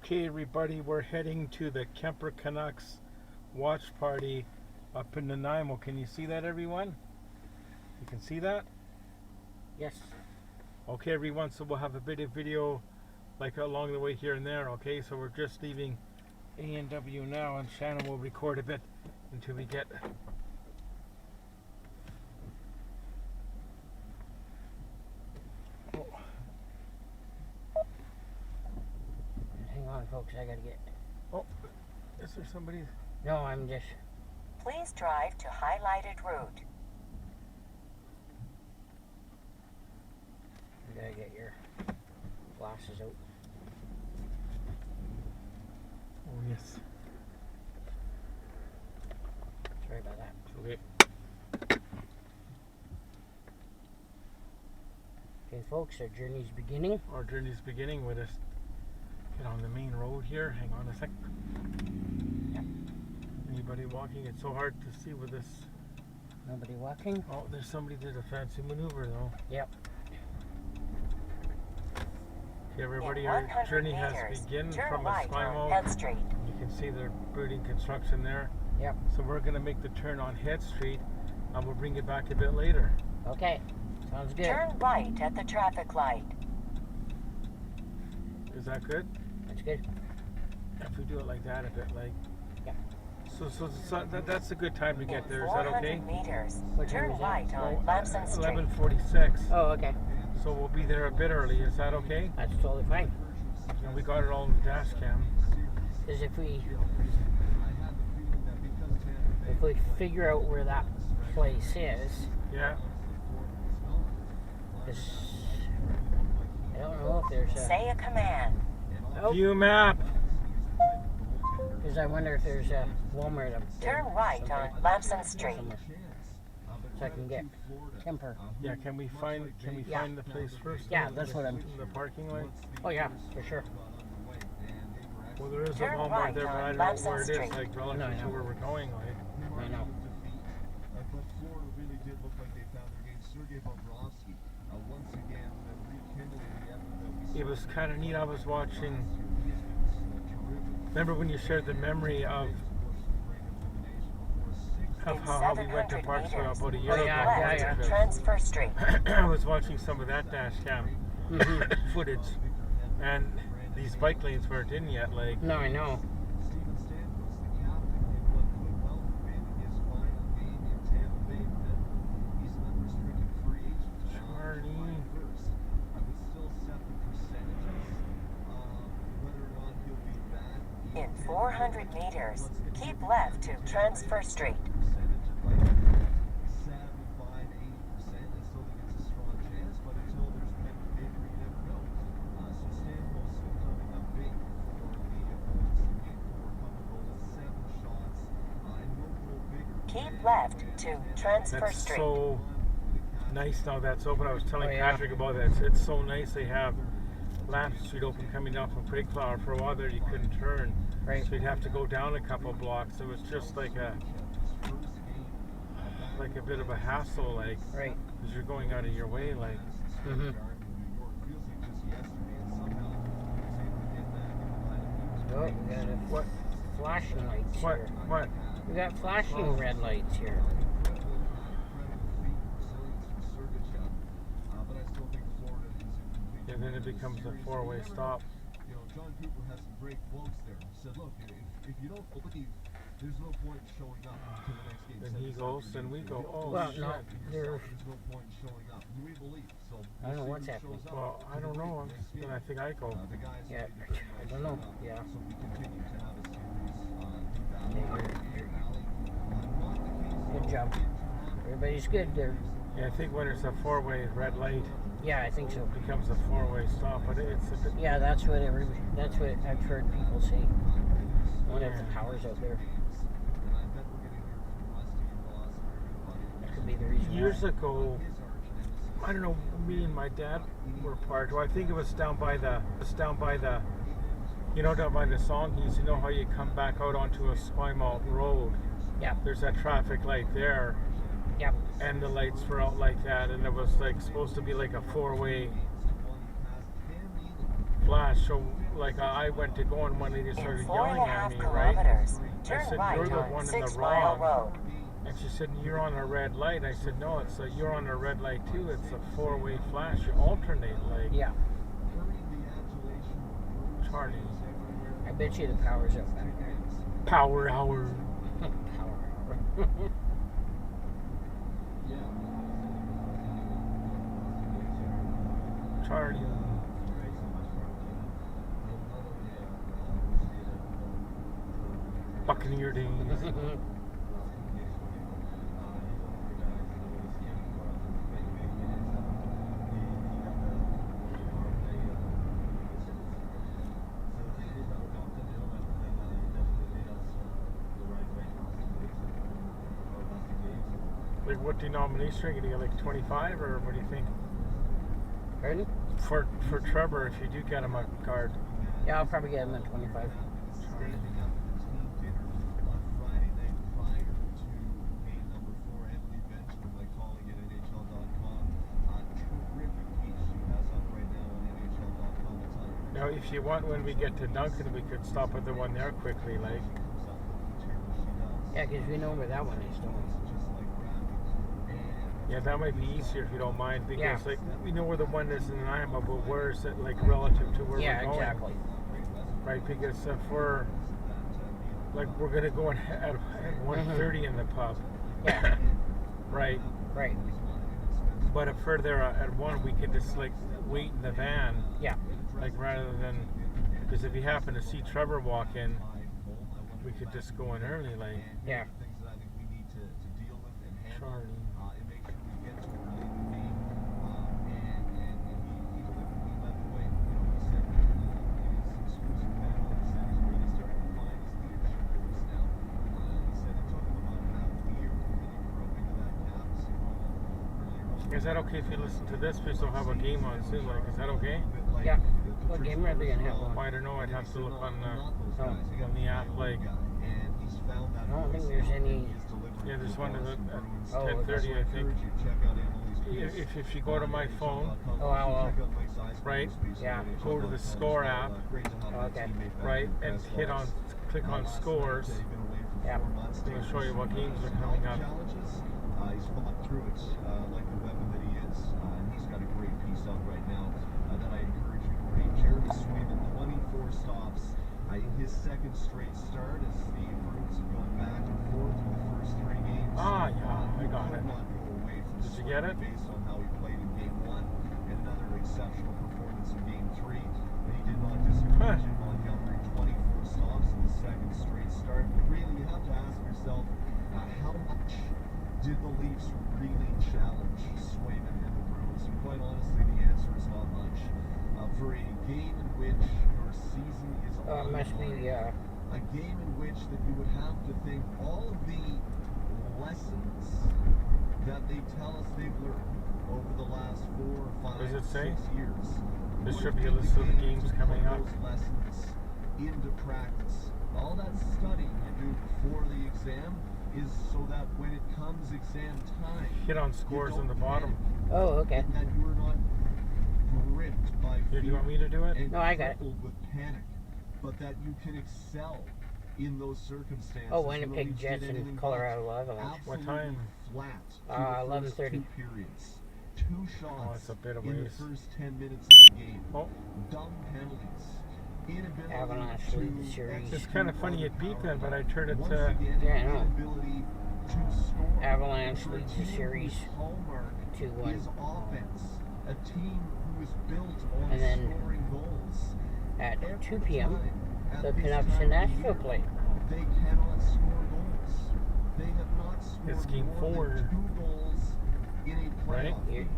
Okay, everybody, we're heading to the Kemper Canucks watch party up in Nanaimo. Can you see that, everyone? You can see that? Yes. Okay, everyone, so we'll have a bit of video like along the way here and there, okay? So we're just leaving A&W now, and Shannon will record a bit until we get... Oh. Hang on, folks, I gotta get... Oh, is there somebody? No, I'm just... Please drive to highlighted route. You gotta get your glasses out. Oh, yes. Sorry about that. Okay. Okay, folks, our journey's beginning. Our journey's beginning with us. Get on the main road here. Hang on a sec. Yep. Anybody walking? It's so hard to see with this. Nobody walking? Oh, there's somebody did a fancy maneuver though. Yep. Okay, everybody, our journey has begun from Esquimalt. Head Street. You can see they're building construction there. Yep. So we're going to make the turn on Head Street, and we'll bring you back a bit later. Okay. Sounds good. Turn right at the traffic light. Is that good? That's good. If we do it like that, a bit like... Yeah. So that's a good time to get there. Is that okay? 400 meters. What time Turn is that? right on Lamson Street. 11:46. Oh, okay. So we'll be there a bit early. Is that okay? That's totally fine. And we got it all in the dash cam. Because if we figure out where that place is, Yeah. because I don't know if there's a... Say a command. Oh, View map. because I wonder if there's a Walmart up there. Turn right on Lamson Street. Somewhere. So I can get Kemper. Yeah, can we find Yeah. find the place first? Yeah, The- that's what I'm... the parking lot. Oh yeah, for sure. Well, there is a Turn Walmart right there, but on I don't know Lamson where it is, Street. like relative No, I to know. where we're going. Like, I know. But Florida really did look like they found their game. Sergei Bobrovsky once again rekindling the effort that we it was kind of neat. I was watching. Remember when you shared the memory of how we went to 700 Parksville meters. about a year Oh, ago? yeah, Left, yeah. Transfer Street. I was watching some of that dash cam footage, and these bike lanes weren't in yet. Like, No, I know. Steven Stamkos, the captain, in what could well have been his final game in Tampa Bay. He's an unrestricted free agent. Charlie. July 1st. I would still set the percentages. Whether or not he'll be back. In 400 meters, keep left to Transfer Street. Percentage of like 75, 80%. I still think it's a strong chance, but until there's pen and paper, you never know. So Stamkos coming up big for the Oilers in Game 4, coming goal with 7 shots. And no goal bigger. Keep left to Transfer that's Street. so nice now that's open. I was telling Oh, yeah. Patrick about that. It's so nice they have Lamson Street open coming down from Craigflower. For a while there, you couldn't turn. Right. So you'd have to go down a couple blocks. It was just like a bit of a hassle, like, Right. because you're going out of your way, like. Mm-hmm. Oh, we got What? flashing lights What? here. What? We got flashing red lights here. And then it becomes a four-way stop. You know, John Cooper has some great quotes there. He said, look, if you don't believe, there's no point in showing up to the next game. Then he goes, then we go. Oh, Well, shit. no, there's... There's no point in showing up. We believe. So I don't know we'll what's see who happening. shows up Well, I don't know. Then I think I go. The guys Yeah, made it very I don't know. nice. Yeah. So we continue to have a series Yeah, Deep Valley. Not the case. Good job. Everybody's good there. Yeah, I think when it's a four-way red light, Yeah, I think so. it becomes a four-way stop. But it's a bit. Yeah, that's what I've heard people say. One of the powers out there. And I bet we're going to hear from Rusty and Ross very That could be the reason Years why. ago, I don't know. Me and my dad were part. Well, I think it was down by the. You know, down by the Songhees. You know how you come back out onto a Esquimalt Road. Yeah, There's that traffic light there, yeah. and the lights were out like that, and it was like supposed to be like a four-way flash. flash. So, like, I went to go, and one lady In started 4.5 yelling at me, right? kilometers, I turn said, right "You're the on one in the 6 Mile wrong." Road. And she said, "You're on a red light." I said, "No, it's you're on a red light too. It's a four-way flash. You alternate, like." Yeah. Charlie. I bet you the power's up back there. Power hour. Power hour. Charlie. Buccaneer days. Like, what denomination are you gonna get? Like 25, or what do you think? Pardon? For Trevor, if you do get him a card. Yeah, I'll probably get him at 25. Now, if you want, when we get to Duncan, we could stop at the one there quickly, like. Yeah, because we know where that one is, don't we? Yeah, that might be easier if you don't mind, because Yeah. like we know where the one is in Nanaimo, but where is it like relative to where Yeah, we're going? exactly. Right, because if we're gonna go at 1:30 in the pub. Yeah. Right. Right. But if we're there at 1, we could just like wait in the van. Yeah. Like rather than, because if you happen to see Trevor walk in, we could just go in early, like. Yeah. Charlie. Is that okay if you listen to this? Because they'll have a game on soon. Like, is that okay? Yeah. What game are they gonna have on? I don't know. I'd have to look on Oh. on the app. Like, I don't think there's any. yeah, there's one at Oh, 10:30, I think. If you go to my phone, Oh, I'll. right? Yeah. Go to the score app, Okay. right, and click on scores. Yeah. It'll show you what games are coming up. He's fought through it like the weapon that he is, and he's got a great piece out right now that I encourage you to read. Jeremy Swayman, 24 stops in his second straight start as the Bruins have gone back and forth in the first 3 games. Ah, yeah, I got it. Could not go away from Did you get it? based on how he played in Game 1 and another exceptional performance in Game 3. And he did not disappoint in Montgomery. 24 stops in the second straight start. But really, you have to ask yourself, how much did the Leafs really challenge Swayman and the Bruins? And quite honestly, the answer is not much. For a game in which your season is on It must the be. line, a game in which that you would have to think all of the lessons that they tell us they've learned over the last 4, 5, Does it say? 6 years. There would should be a be list of the beginning games to coming put up. those lessons into practice. All that studying you do before the exam is so that when it comes exam time, Hit on scores you on the don't bottom. panic, Oh, okay. and that you are not gripped by Here, do you want me to do it? and No, I got it. crippled with panic, but that you can excel in those circumstances. Oh, And the Winnipeg Leafs Jets did and anything Colorado but Avalanche. What absolutely time? Flat. through the first 11:30. 2 periods. 2 shots Oh, it's a bit of in the ways. first 10 minutes of the game. Oh, Dumb penalties. Inability Avalanche to lead the series. it's kind of funny it beat them, but I turned it Once to. again, Yeah, I know. inability to score. Avalanche For a leads the team series whose hallmark 2-1. is offense. A team who is built on And then scoring goals. At Every 2 p.m., time at the this Canucks time and of the Nashville year, play. They cannot score goals. They have not scored It's game more 4. than 2 goals in a Right? playoff game.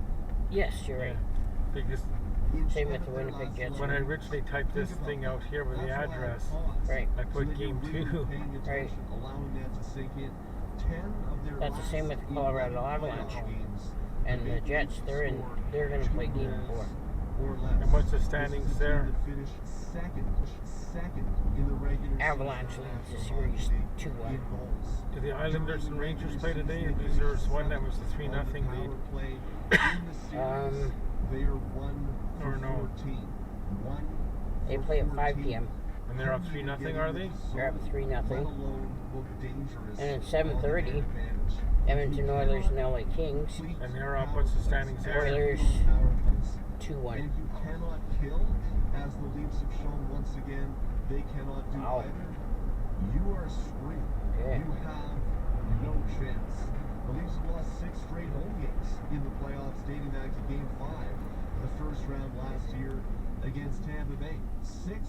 Yes, you're right. Because Same with the Winnipeg Jets. when I originally typed this thing out here with the address, Right. I put game 2. Right. Allowing that to sink in. 10 of their That's the same with last the Colorado 11 Avalanche. playoff games, And the Maple Jets, Leafs they're going to scored play 2 game goals 4. or less. And what's the This standings is a team there? that finished second in the regular Avalanche season leads the National series Hockey League 2-1. in goals. Did the Islanders and During the Rangers play regular today? season, Because there was one that they was the 3-0 on the lead. power play. In the series, they are 1 for Or no. 14. 1 They play at 5 p.m. And they're up 3-0, are they? They're up 3-0. let alone look dangerous And at on 7:30, their advantage. Edmonton Oilers and LA Kings. And they're up, what's the standings there? Oilers And 2-1. you cannot kill, as the Leafs have shown once again, they cannot do Wow. either. You are screwed. Okay. You have no chance. The Leafs have lost 6 straight home games in the playoffs, dating back to Game 5, the first round last year against Tampa Bay. 6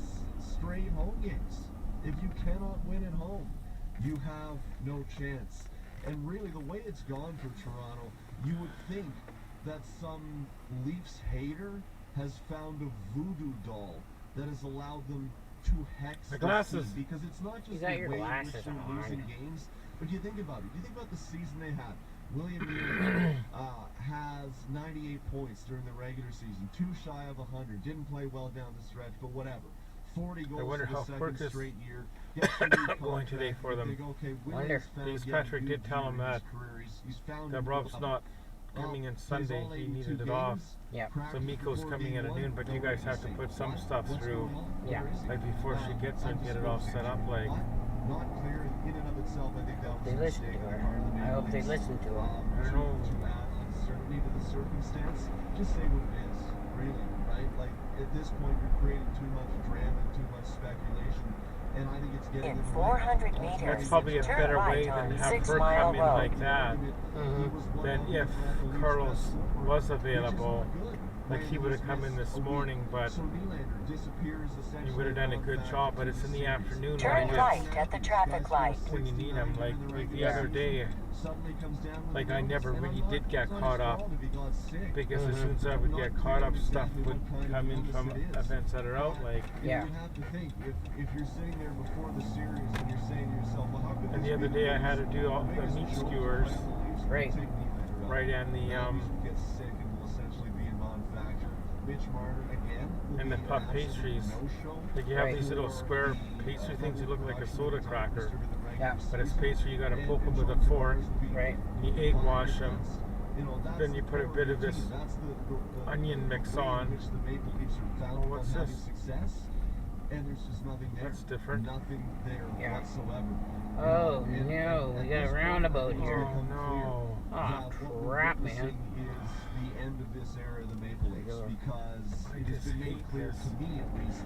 straight home games. If you cannot win at home, you have no chance. And really, the way it's gone for Toronto, you would think that some Leafs hater has found a voodoo doll that has allowed them to hex The glasses. team, because it's not just You the got your way in which glasses they're on. losing games, but you think about it. You think about the season they had. William Nylander has 98 points during the regular season, 2 shy of 100. Didn't play well down the stretch, but whatever. 40 goals wonder for the how second Quirk is straight year. Gets a new going today contract. for You them. think, okay, Wonder. William's found Because getting Patrick good did tell gear him in his that career. He's found a That new Rob's level. not coming in Plays Sunday. all He 82 needed it games, off. Yeah. So practiced Miko's before coming in game at noon, but you one. guys have to put some stuff What's through. going on? Yeah. Where is he? Like before she gets there and get it all set up. Like, Not clear in and of itself. I think that was They a listen mistake to on her. the part of the I hope they Maple Leafs. listen to her. I don't know. To add uncertainty to the circumstance, just say what it is, really, right? Like, at this point, you're creating too much drama and too much speculation, and I think it's getting In in the 400 way. meters, that's probably a turn better right way than on have 6 her Mile come in Road. like that. Than if Carlos was available. Like he would have come in this morning, but he would have done a good job. But it's in the afternoon Turn when right at the traffic light. when you need him. Like the other day, like I never really did get caught up because as soon as I would get caught up, stuff would come in from events that are out. Like, Yeah. You have to think, if you're sitting there before the series and you're saying to yourself, well, how could and this the other be day I had to do all the meat skewers, Right. right, and the Get sick and will essentially be a non-factor. Mitch Marner again. will and the be an puff absolute pastries. no-show. Like you have Right. these little square pastry things that look like a soda cracker, Yeah. but it's pastry. You got to poke them with a fork. Right. You egg wash them. That's Then you the put a core bit of routine. this That's the onion mix way in on. which the Maple Leafs are found Oh, what's on having this? success, and there's just nothing there. That's different. Nothing there Yeah. whatsoever. Oh, And no, we at got this a point, roundabout it's here. become Oh, clear no. Oh, that what we're crap, man. witnessing is the end of this era of the Maple Leafs, go. because I it has just been made hate clear this. to me at least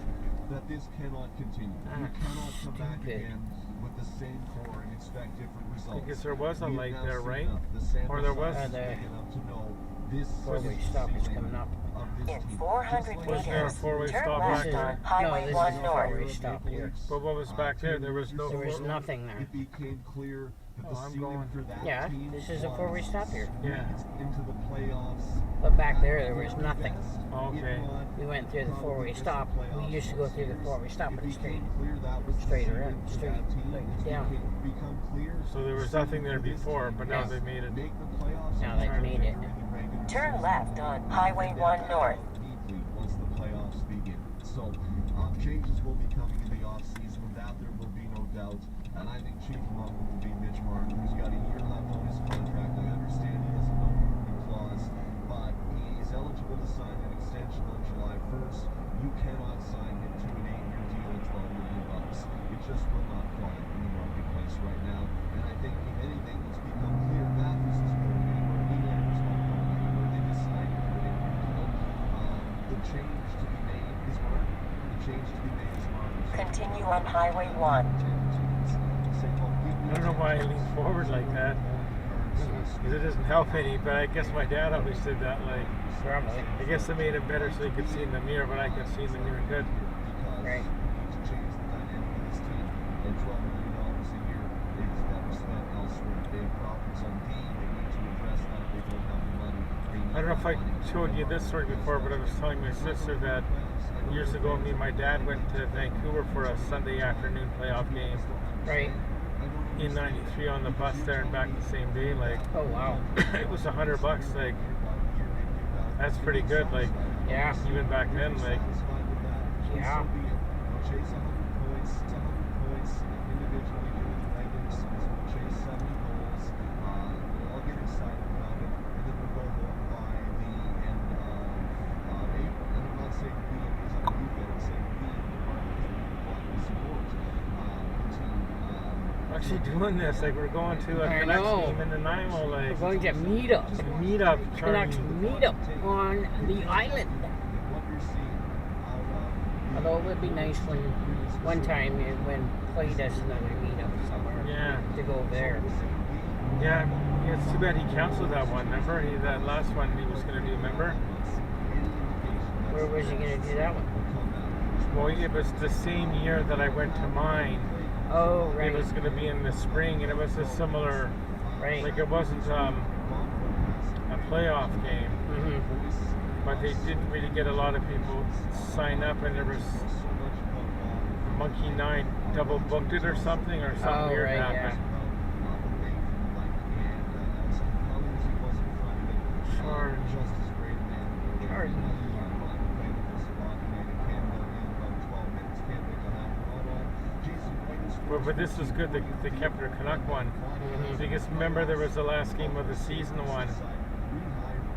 that this cannot continue. You Ah, cannot come back stupid. again with the same core and expect different results. Because there was a We've light now there, seen right? enough. The sample Or there size was- is big enough to know this Four-way is the stop is ceiling coming up. of this In team. 400 Just like Was there a meters, four-way turn stop left back there? on No, Highway this 1 is a North. four-way stop here. But what was back there? There was no There was four- nothing there. It became clear that Oh, the I'm ceiling going. for that Yeah, team this is a was four-way stop here. Yeah. into the playoffs. But back there, there was nothing. Okay. We went through the four-way stop. We used to go through the four-way stop, but it's straight. Straight Straight around, straight, like, down. Become clear. So there was nothing there before, but now Yeah. they made it. Make the playoffs. Now they've made it. Turn left on Highway 1 North. Deeply once the playoffs begin. So changes will be coming in the offseason. With that, there will be no doubt. And I think chief among them will be Mitch Martin, who's got a year left on his contract. I understand he has a no movement clause, but he's eligible to sign an extension on July 1st. You cannot sign him to an 8-year deal at $12 million. It just will not fly in the marketplace right now. And I think, if anything, it's become clear Matthews is motivated, where Nylander's not going anywhere. They decided to an 8-year deal. The change to be made is Martin. The change to be made is Martin. Continue on Highway 1. I don't know why I lean forward like that. Because it doesn't help any, but I guess my dad always did that. Like, Probably. I guess they made it better so he could see in the mirror, but I can see in the mirror good. Right. To change the dynamic of this team. And $12 million a year is better spent elsewhere. They have problems on D. They need to address that. They don't have the money. I don't know if I showed you this story before, but I was telling my sister that years ago, me and my dad went to Vancouver for a Sunday afternoon playoff game Right. in '93 on the bus there and back the same day. Like, Oh, wow. it was $100. Like, that's pretty good. Like, Yeah. even back then, like, Yeah. Chase 100 points, 100 points individually doing the regular season. Chase 70 goals. We'll all get excited about it, and then we'll go home by the end of April. And I'm not saying we as a you get, I'm saying we actually doing this. Like, we're going to a I Canucks know. game in Nanaimo. We're Like, going to meet up. meet up, Canucks Charlie. meet up on the island. Although it would be nice when one time when Clay does another meet up somewhere. Yeah. To go there. Yeah, it's too bad he canceled that one. Remember, that last one he was going to do. Remember? Where was he going to do that one? Well, it was the same year that I went to mine. Oh, right. It was going to be in the spring, and it was a similar. Right. Like, it wasn't a playoff game, Mm-hmm. but they didn't really get a lot of people sign up, and there was Monkey 9 double booked it or something Oh, weird right, happened. Charlie. Charlie. But this was good, the Kepler Canuck one. Mm-hmm. Because remember, there was the last game of the season one,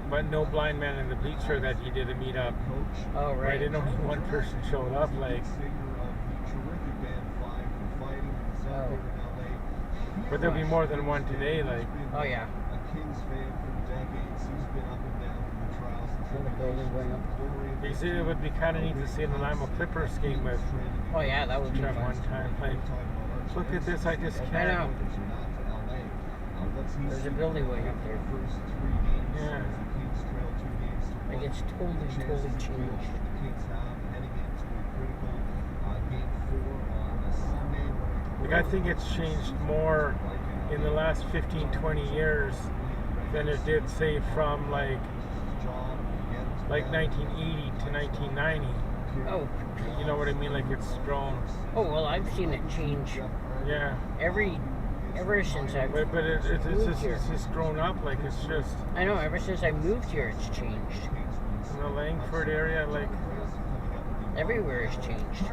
but no blind man in the bleacher that he did a meetup. Oh, right. And only one person showed up. Like, Oh. but there'll be more than one today. Like, Oh, yeah. And the building going up. you see, it would be kind of neat to see the Nanaimo Clippers game with Oh, yeah, that would be Jeff fun. one time. Like, look at this, I just I can't. know. There's a building going up there. Yeah. Like, it's totally changed. Like, I think it's changed more in the last 15, 20 years than it did, say, from like 1980 to 1990. Oh. You know what I mean? Like, it's grown. Oh, well, I've seen it change Yeah. ever since I've But it's moved here. just grown up. Like, it's just I know, ever since I moved here, it's changed. in the Langford area. Like, Everywhere has changed.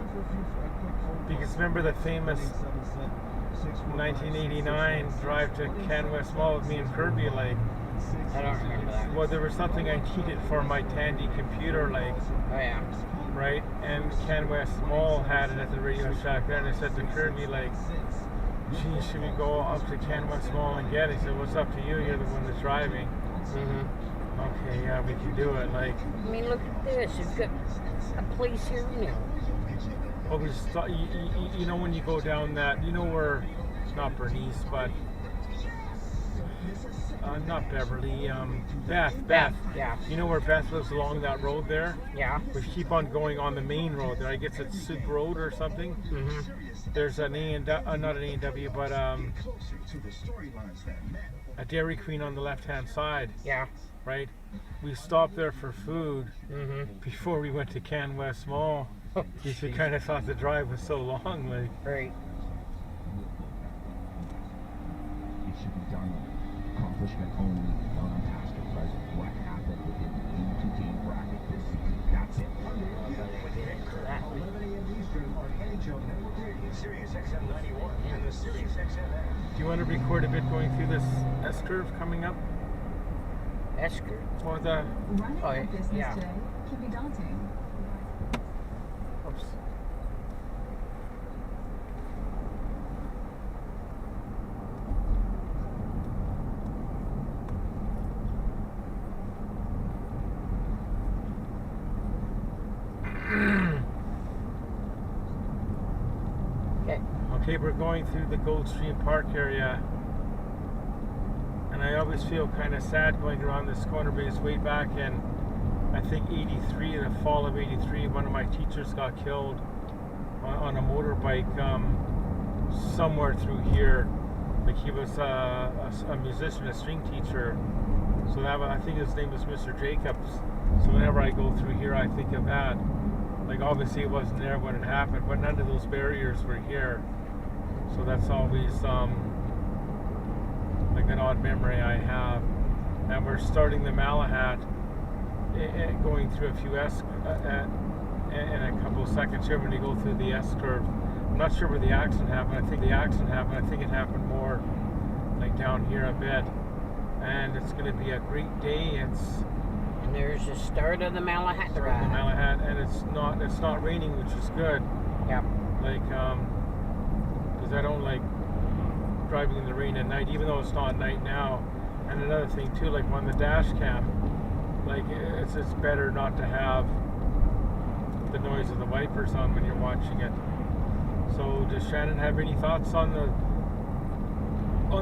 because remember the famous 1989 drive to Can West Mall with me and Kirby? Like, I don't remember that. well, there was something I needed for my Tandy computer. Like, Oh, yeah. right? And Can West Mall had it at the Radio Shack there, and I said to Kirby, like, gee, should we go up to Can West Mall and get it? He said, what's up to you? You're the one that's driving. Mm-hmm. Okay, yeah, we can do it. Like, I mean, look at this. You've got a place here now. well, you know when you go down that, you know where, not Bernice, but not Beverly, Beth. Yeah. You know where Beth lives along that road there? Yeah. We keep on going on the main road there. I guess it's Soup Road or something. Mm-hmm. There's an not an A&W, but a Dairy Queen on the left-hand side, Yeah. right? We stopped there for food Mm-hmm. before we went to Can West Mall. Oh, Because we jeez. kind of thought the drive was so long. Like, Right. It should be done accomplishment only, not on past or present. What happened within the game-to-game bracket this season? That's it. That. do you want to record a bit going through this S-curve coming up? Esker. Or the, Running Oh, a business yeah. today can be daunting. oops. Okay. Okay, we're going through the Goldstream Park area, and I always feel kind of sad going around this corner because way back in, I think 83, the fall of 83, one of my teachers got killed on a motorbike somewhere through here. Like, he was a musician, a string teacher. So that I think his name was Mr. Jacobs. So whenever I go through here, I think of that. Like, obviously it wasn't there when it happened, but none of those barriers were here. So that's always like an odd memory I have. And we're starting the Malahat, going through a few in a couple of seconds here when you go through the S curve. I'm not sure where the accident happened. I think the accident happened. I think it happened more like down here a bit. And it's going to be a great day. It's And there's the start of the Malahat the ride. Malahat, and it's not raining, which is good. Yep. Like, because I don't like driving in the rain at night, even though it's not night now. And another thing too, like on the dash cam, like it's better not to have the noise of the wipers on when you're watching it. So does Shannon have any thoughts on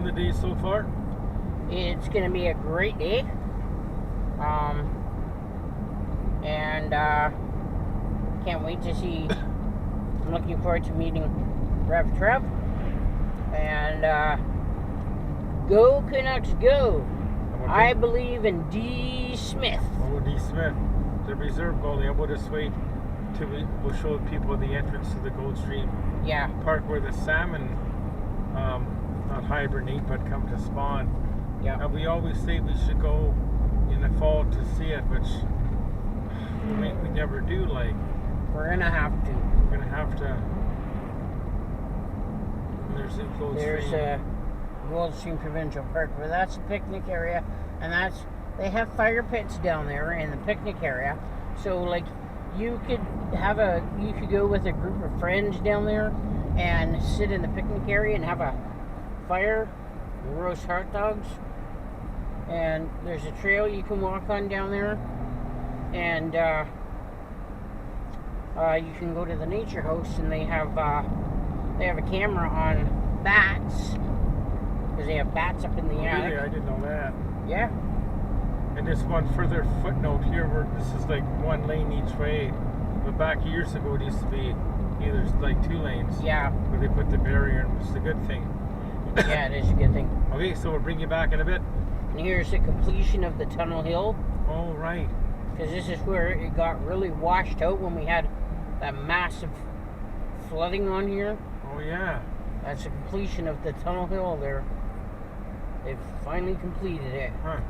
the day so far? It's going to be a great day. And can't wait to see. I'm looking forward to meeting Rev Trev. And go Canucks, go! I believe in D. Smith. Oh, D. Smith, the reserve goalie. And we'll just wait till we'll show people the entrance to the Goldstream Park where the salmon not hibernate but come to spawn. Yeah. And we always say we should go in the fall to see it, which we never do. Like, we're gonna have to. We're gonna have to. There's a Goldstream Provincial Park, but that's a picnic area, and they have fire pits down there in the picnic area. So like, you could go with a group of friends down there and sit in the picnic area and have a fire, roast hot dogs, and there's a trail you can walk on down there, and you can go to the nature house, and they have a camera on bats, because they have bats up in the attic. Really? I didn't know that. Yeah. And just one further footnote here, where this is like one lane each way, but back years ago it used to be either like 2 lanes. Yeah. Where they put the barrier in, which is a good thing. Yeah, it is a good thing. Okay, so we'll bring you back in a bit. And here's the completion of the Tunnel Hill. Oh, right. Because this is where it got really washed out when we had that massive flooding on here. Oh, yeah. That's the completion of the Tunnel Hill there. They've finally completed it. Huh.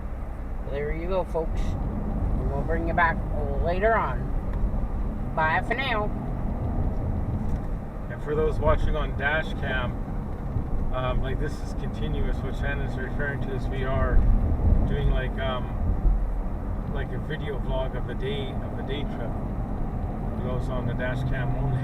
There you go, folks. And we'll bring you back later on. Bye for now. And for those watching on dash cam, like this is continuous. What Shannon's referring to is we are doing like a video vlog of the day trip. It goes on the dash cam only.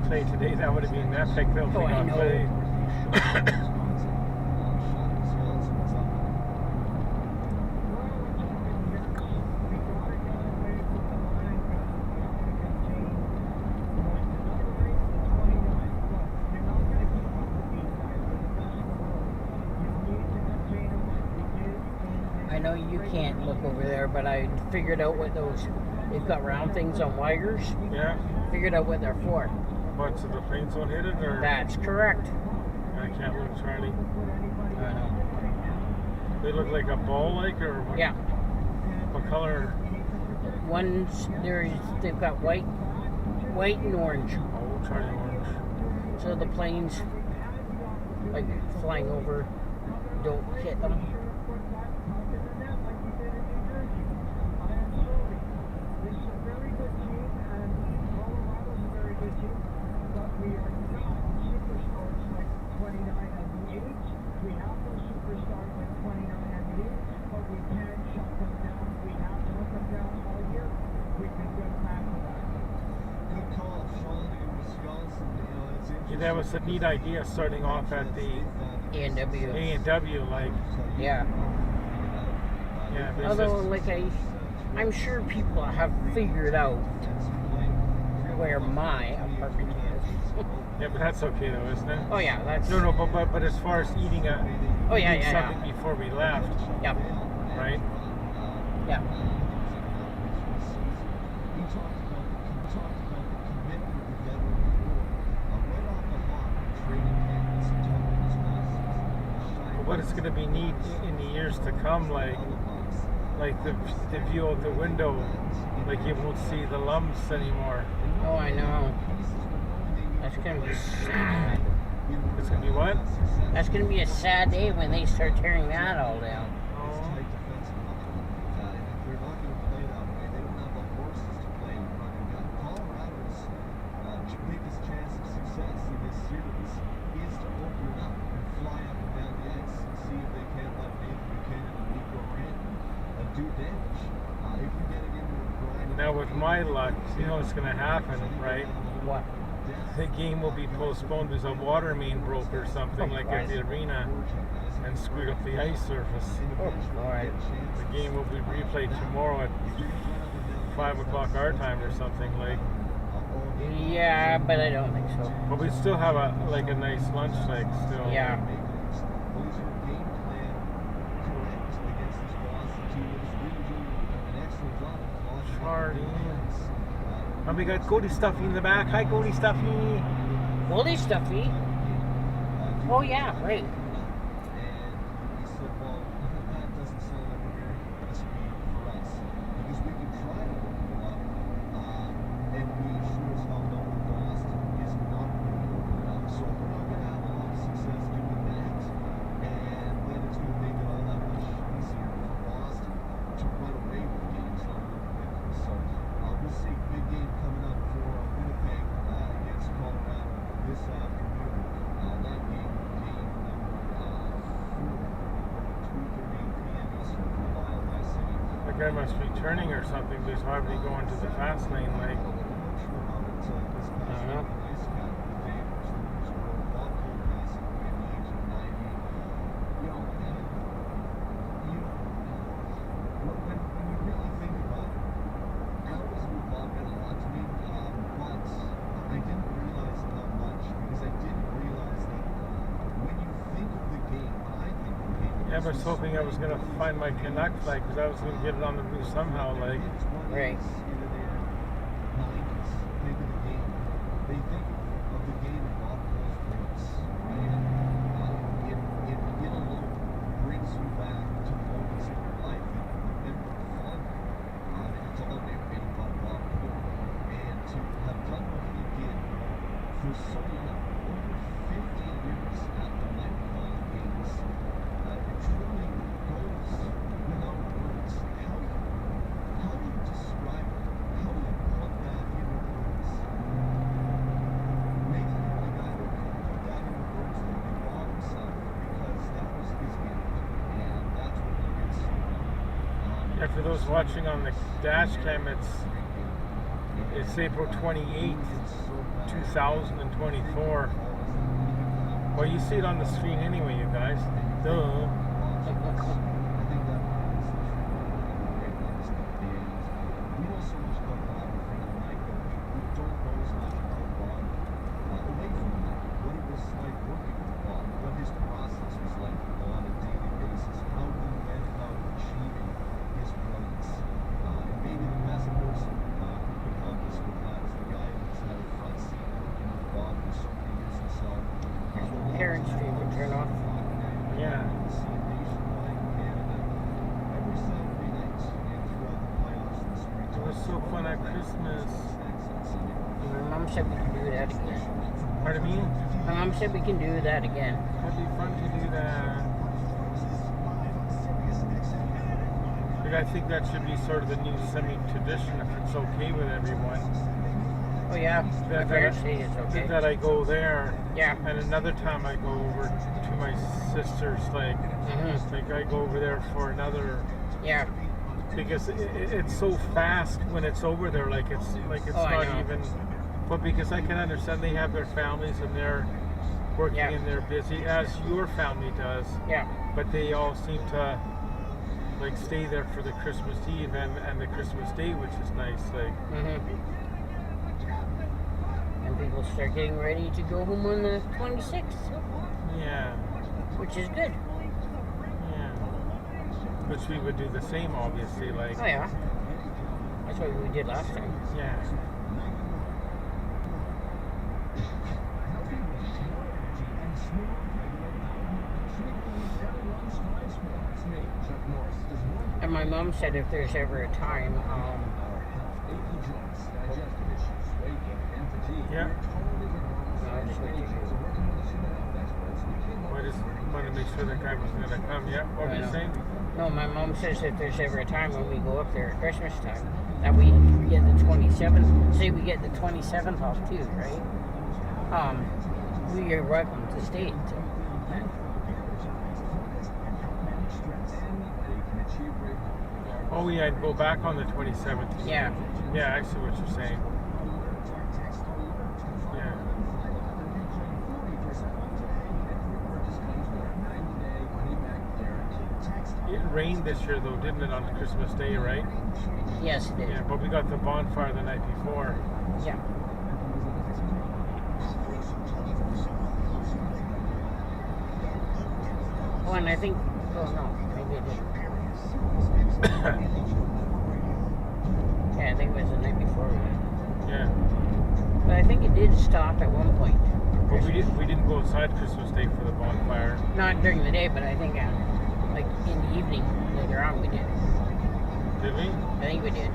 Play today, that would have been an epic thing on play. I know you can't look over there, but I figured out what they've got round things on wires. Yeah. Figured out what they're for. What, so the planes won't hit it, or? That's correct. I can't look, Charlie. I know. They look like a ball, like, or what? Yeah. What color? They've got white and orange. Oh, Charlie, orange. So the planes, like flying over, don't hit them. That was a neat idea, starting off at the A&W, like. Yeah. Yeah. Although, like, I'm sure people have figured out where my apartment is. Yeah, but that's okay though, isn't it? Oh yeah, that's. No, but as far as eating something before we left. Yep. Right. Yeah. What it's going to be neat in the years to come, like like the view out the window, like you won't see the lumps anymore. Oh, I know. That's gonna be sad. It's gonna be what? That's gonna be a sad day when they start tearing that all down. Tight defensive line. If they're not going to play that way, they don't have the horses to play with run and gun. Colorado's biggest chance of success in this series is to open it up and fly up and down the ice and see if they can let Nathan Buchanan and Nico Ranton do damage. If you get it into a grind. Now with my luck, you know what's gonna happen, right? What? The game will be postponed because a water main broke or something like at the arena and screwed up the ice surface. Oh, alright. The game will be replayed tomorrow at 5 o'clock our time or something like. Yeah, but I don't think so. But we still have a nice lunch like still. Yeah. Charlie. And we got Goldie Stuffy in the back. Hi, Goldie Stuffy. Goldie Stuffy? Oh, yeah, right. And he said, well, that doesn't sound like a very good recipe for us. Because we can try to open it up, and we sure as hell know that Boston is not going to open it up. So we're not going to have a lot of success doing that. And then it's going to make it all that much easier for Boston to run away with games on the weekend. So we'll see. Big game coming up for Winnipeg against Colorado this afternoon. That game number 4, 2:30 p.m. Eastern for Mile High City. The guy must be turning or something. He's hardly going to the fast lane like. I don't know. I was hoping I was going to find my Canuck flag because I was going to get it on the roof somehow, like. Right. They think of the game in Bob Cole's points, right? It alone brings you back to moments in your life that you remember fondly. And it's all made by Bob Cole. And to have done what he did for so long, over 50 years at the Microphone Games, it truly goes without words. How do you describe it? How do you put that into words? Maybe the only guy that can put that into words would be Bob himself, because that was his game, and that's what he did so well. Yeah, for those watching on the dash cam, it's April 28th, 2024. Well, you see it on the screen anyway, you guys. Duh. I think that is the great ones and we know so much about Bob in front of the mic, but we don't know as much about Bob away from the mic. What it was like working with Bob, what his process was like on a daily basis, how he went about achieving his brilliance. And maybe the best person who could help us with that is the guy who's had a front seat working with Bob for so many years himself. Parents' favorite turn off. Yeah. It was so fun at Christmas. My mom said we can do that again. Pardon me? My mom said we can do that again. It'd be fun to do that. But I think that should be sort of the new semi-tradition if it's okay with everyone. Oh yeah, my parents say it's okay. That I go there. Yeah. And another time I go over to my sister's, like I go over there for another. Yeah. Because it's so fast when it's over there, like it's not even. But because I can understand they have their families and they're working and they're busy, as your family does. Yeah. But they all seem to like stay there for the Christmas Eve and the Christmas Day, which is nice. Like. And people start getting ready to go home on the 26th. Yeah. Which is good. Yeah. Which we would do the same, obviously. Like. Oh yeah. That's what we did last time. Yeah. And my mom said if there's ever a time, Yeah. I'll just wait till you. I just wanted to make sure the guy was going to come. Yeah, what were you saying? No, my mom says if there's ever a time when we go up there at Christmas time, that we get the 27th. Say we get the 27th off too, right? We are welcome to stay until then. Oh, yeah, I'd go back on the 27th. Yeah. Yeah, I see what you're saying. Yeah. It rained this year, though, didn't it, on Christmas Day, right? Yes, it did. Yeah, but we got the bonfire the night before. Yeah. Oh, and I think, oh no, maybe it didn't. Yeah, I think it was the night before we went. Yeah. But I think it did stop at one point. But we didn't go outside Christmas Day for the bonfire. Not during the day, but I think like in the evening later on we did. Did we? I think we did.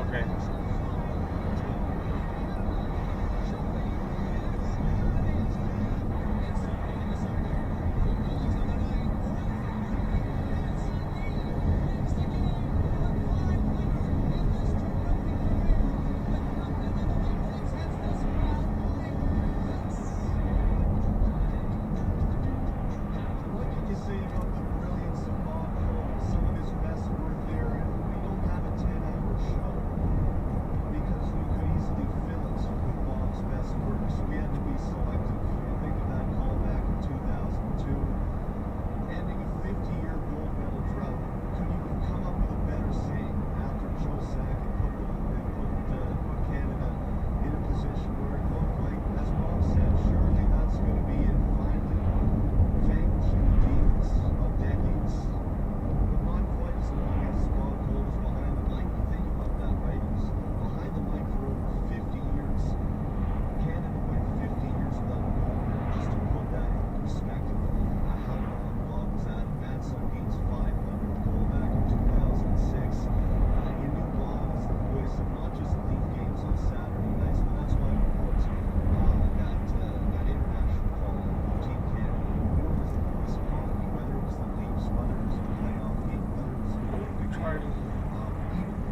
Okay. What can you say about the brilliance of Bob Cole? Some of his best work there, and we don't have a 10-hour show because we could easily fill it with Bob's best work. So we had to be selective. You think of that call back in 2002, ending a 50-year gold medal drought. Could you come up with a better saying after Joe Sakic put Canada in a position where it looked like, as Bob said, surely that's going to be it finally. Vanquishing the demons of decades, but not quite as long as Bob Cole was behind the mic. Think about that, right? He was behind the mic for over 50 years. Canada went 50 years without a gold medal. Just to put that in perspective, how long Bob was at it. Matt Sundin's 500th goal back in 2006. You knew Bob was the voice of not just league games on Saturday nights, but that's why we put that international call on Team Canada. We knew it was the voice of hockey, whether it was the Leafs, whether it was a playoff game, whether it was a Olympic game.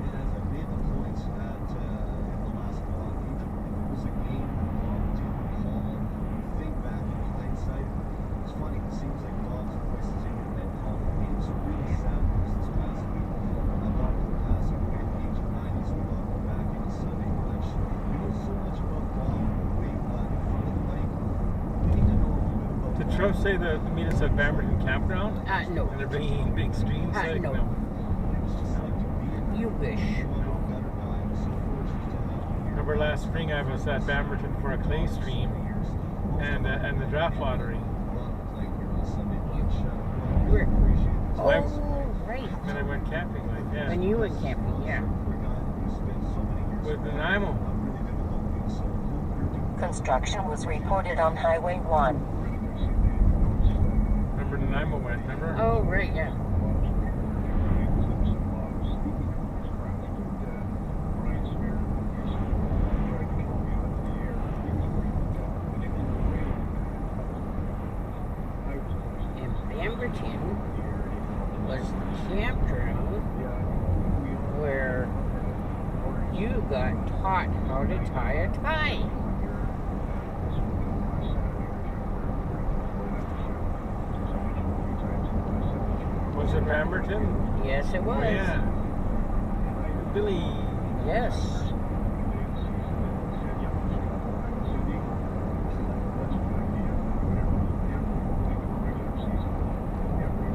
And as I made the point in the last blog, even if it was a game that Bob didn't call, you think back in hindsight, it's funny, it seems like Bob's voice is in your head calling games. So really sad news this past week. Bob Cole passing away at the age of 90, so we got to go back into Sunday lunch. We know so much about Bob in the way in front of the mic. We need to know a little bit about Did Bob. Trump say the meet us at Bamberton Campground? No. And they're bringing in big streams? Like, No. What it was just like to be a You wish. better guy. I'm so fortunate to have him here. Remember last spring I was at Bamberton for a clay stream and the draft lottery. You were. Oh, I- right. And I went camping, like, yeah. When you went camping, yeah. With Nanaimo. Construction was reported on Highway 1. Remember Nanaimo went, remember? Oh, right, yeah. And Bamberton was the campground where you got taught how to tie a tie. Was it Bamberton? Yes, it was. Oh, yeah. Billy. Yes.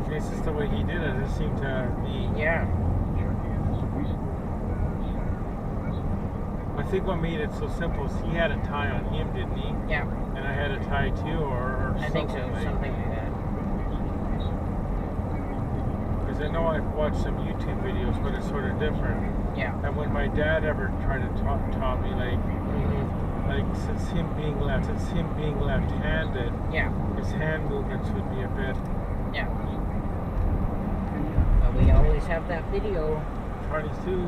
This is the way he did it. It seemed to be. Yeah. I think what made it so simple is he had a tie on him, didn't he? Yeah. And I had a tie too, or I think so. like. Something like that. Because I know I've watched some YouTube videos, but it's sort of different. Yeah. And when my dad ever tried to taught me, like since him being left-handed, Yeah. his hand movements would be a bit. Yeah. But we We always have that video. Charlie's too.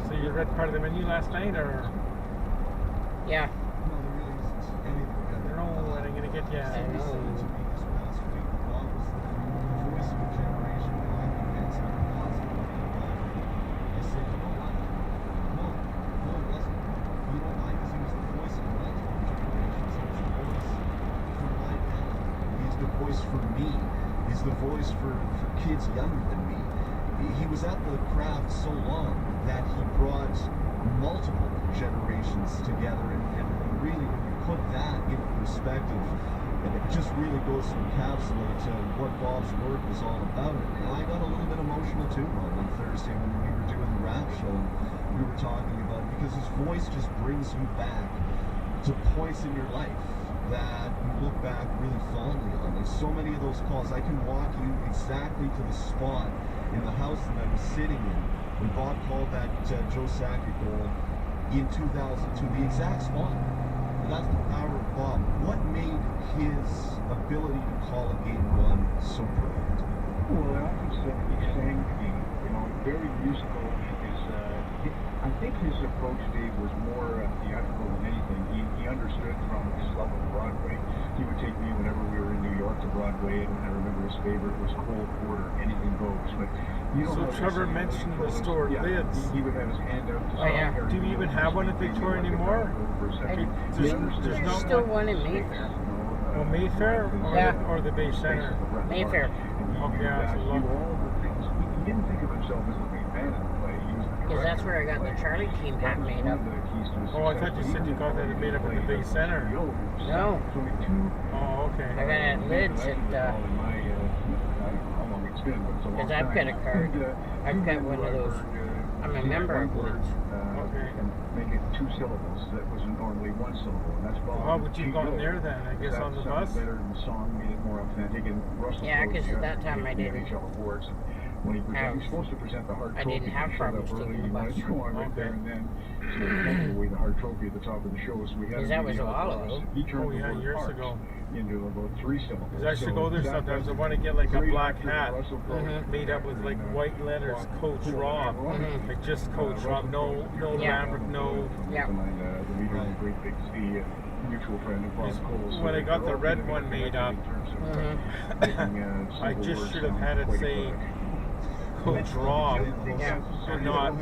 So you read part of the menu last night, or? Yeah. No, there really isn't anything I don't know when I'm gonna get you. I know. To me this past week, Bob was the voice of a generation that I think had some positive involvement. I said, you know what? No, it wasn't. You know why? Because he was the voice of multiple generations. He was the voice for my dad. He's the voice for me. He's the voice for kids younger than me. He was at the craft so long that he brought multiple generations together, and really, when you put that into perspective, and it just really goes to encapsulate what Bob's work was all about. And I got a little bit emotional too on Thursday when we were doing the rap show. We were talking about it because his voice just brings you back to points in your life that you look back really fondly on. There's so many of those calls. I can walk you exactly to the spot in the house that I was sitting in when Bob called that Joe Sakic goal in 2002, the exact spot. And that's the power of Bob. What made his ability to call a game one so perfect? Well, I often said he sang the game, very musical. I think his approach, Dave, was more theatrical than anything. He understood from his love of Broadway. He would take me whenever we were in New York to Broadway, and I remember his favorite was Cole Porter, Anything Goes. But So Trevor mentioned the store lids. He would have his hand out to yeah. Do you even have one at Victoria anymore? There's not still one. one in Mayfair. Oh, Mayfair or, Yeah. or the Bay Center? Mayfair. Okay, that's a lot. He didn't think of himself as the main man in the play. He was the Because that's where I got the Charlie team hat made up. Oh, I thought you said you got that made up at the Bay Center. No. Oh, okay. I got it at Lids at, because I've got a card. I've got one of those. I'm a member of Lids. Okay. And make it 2 syllables that was normally 1 syllable. And that's Bob. How would you gone there then? I guess on the bus? Better than the song, made it more authentic. And Russell Yeah, Crowe, 'cause at that time I the didn't NHL awards. When he was supposed to present the Hart I Trophy, didn't have he showed up problems early, taking he the wanted bus. to go on right Okay. there and then. So he gave away the Hart Trophy at the top of the show. So we had Because that was a while ago. He turned Oh, yeah, the word years Hart ago. into about 3 syllables. Because I used to go there sometimes. I want to get like a black hat made up with like white letters, Coach Rob. Like just Coach Rob, no Yeah. Lambert, no. Yeah. The leader of the Great Big C, mutual friend of Bob Cole. When I got the red one made up, I just should have had it say Coach Rob Yeah. and not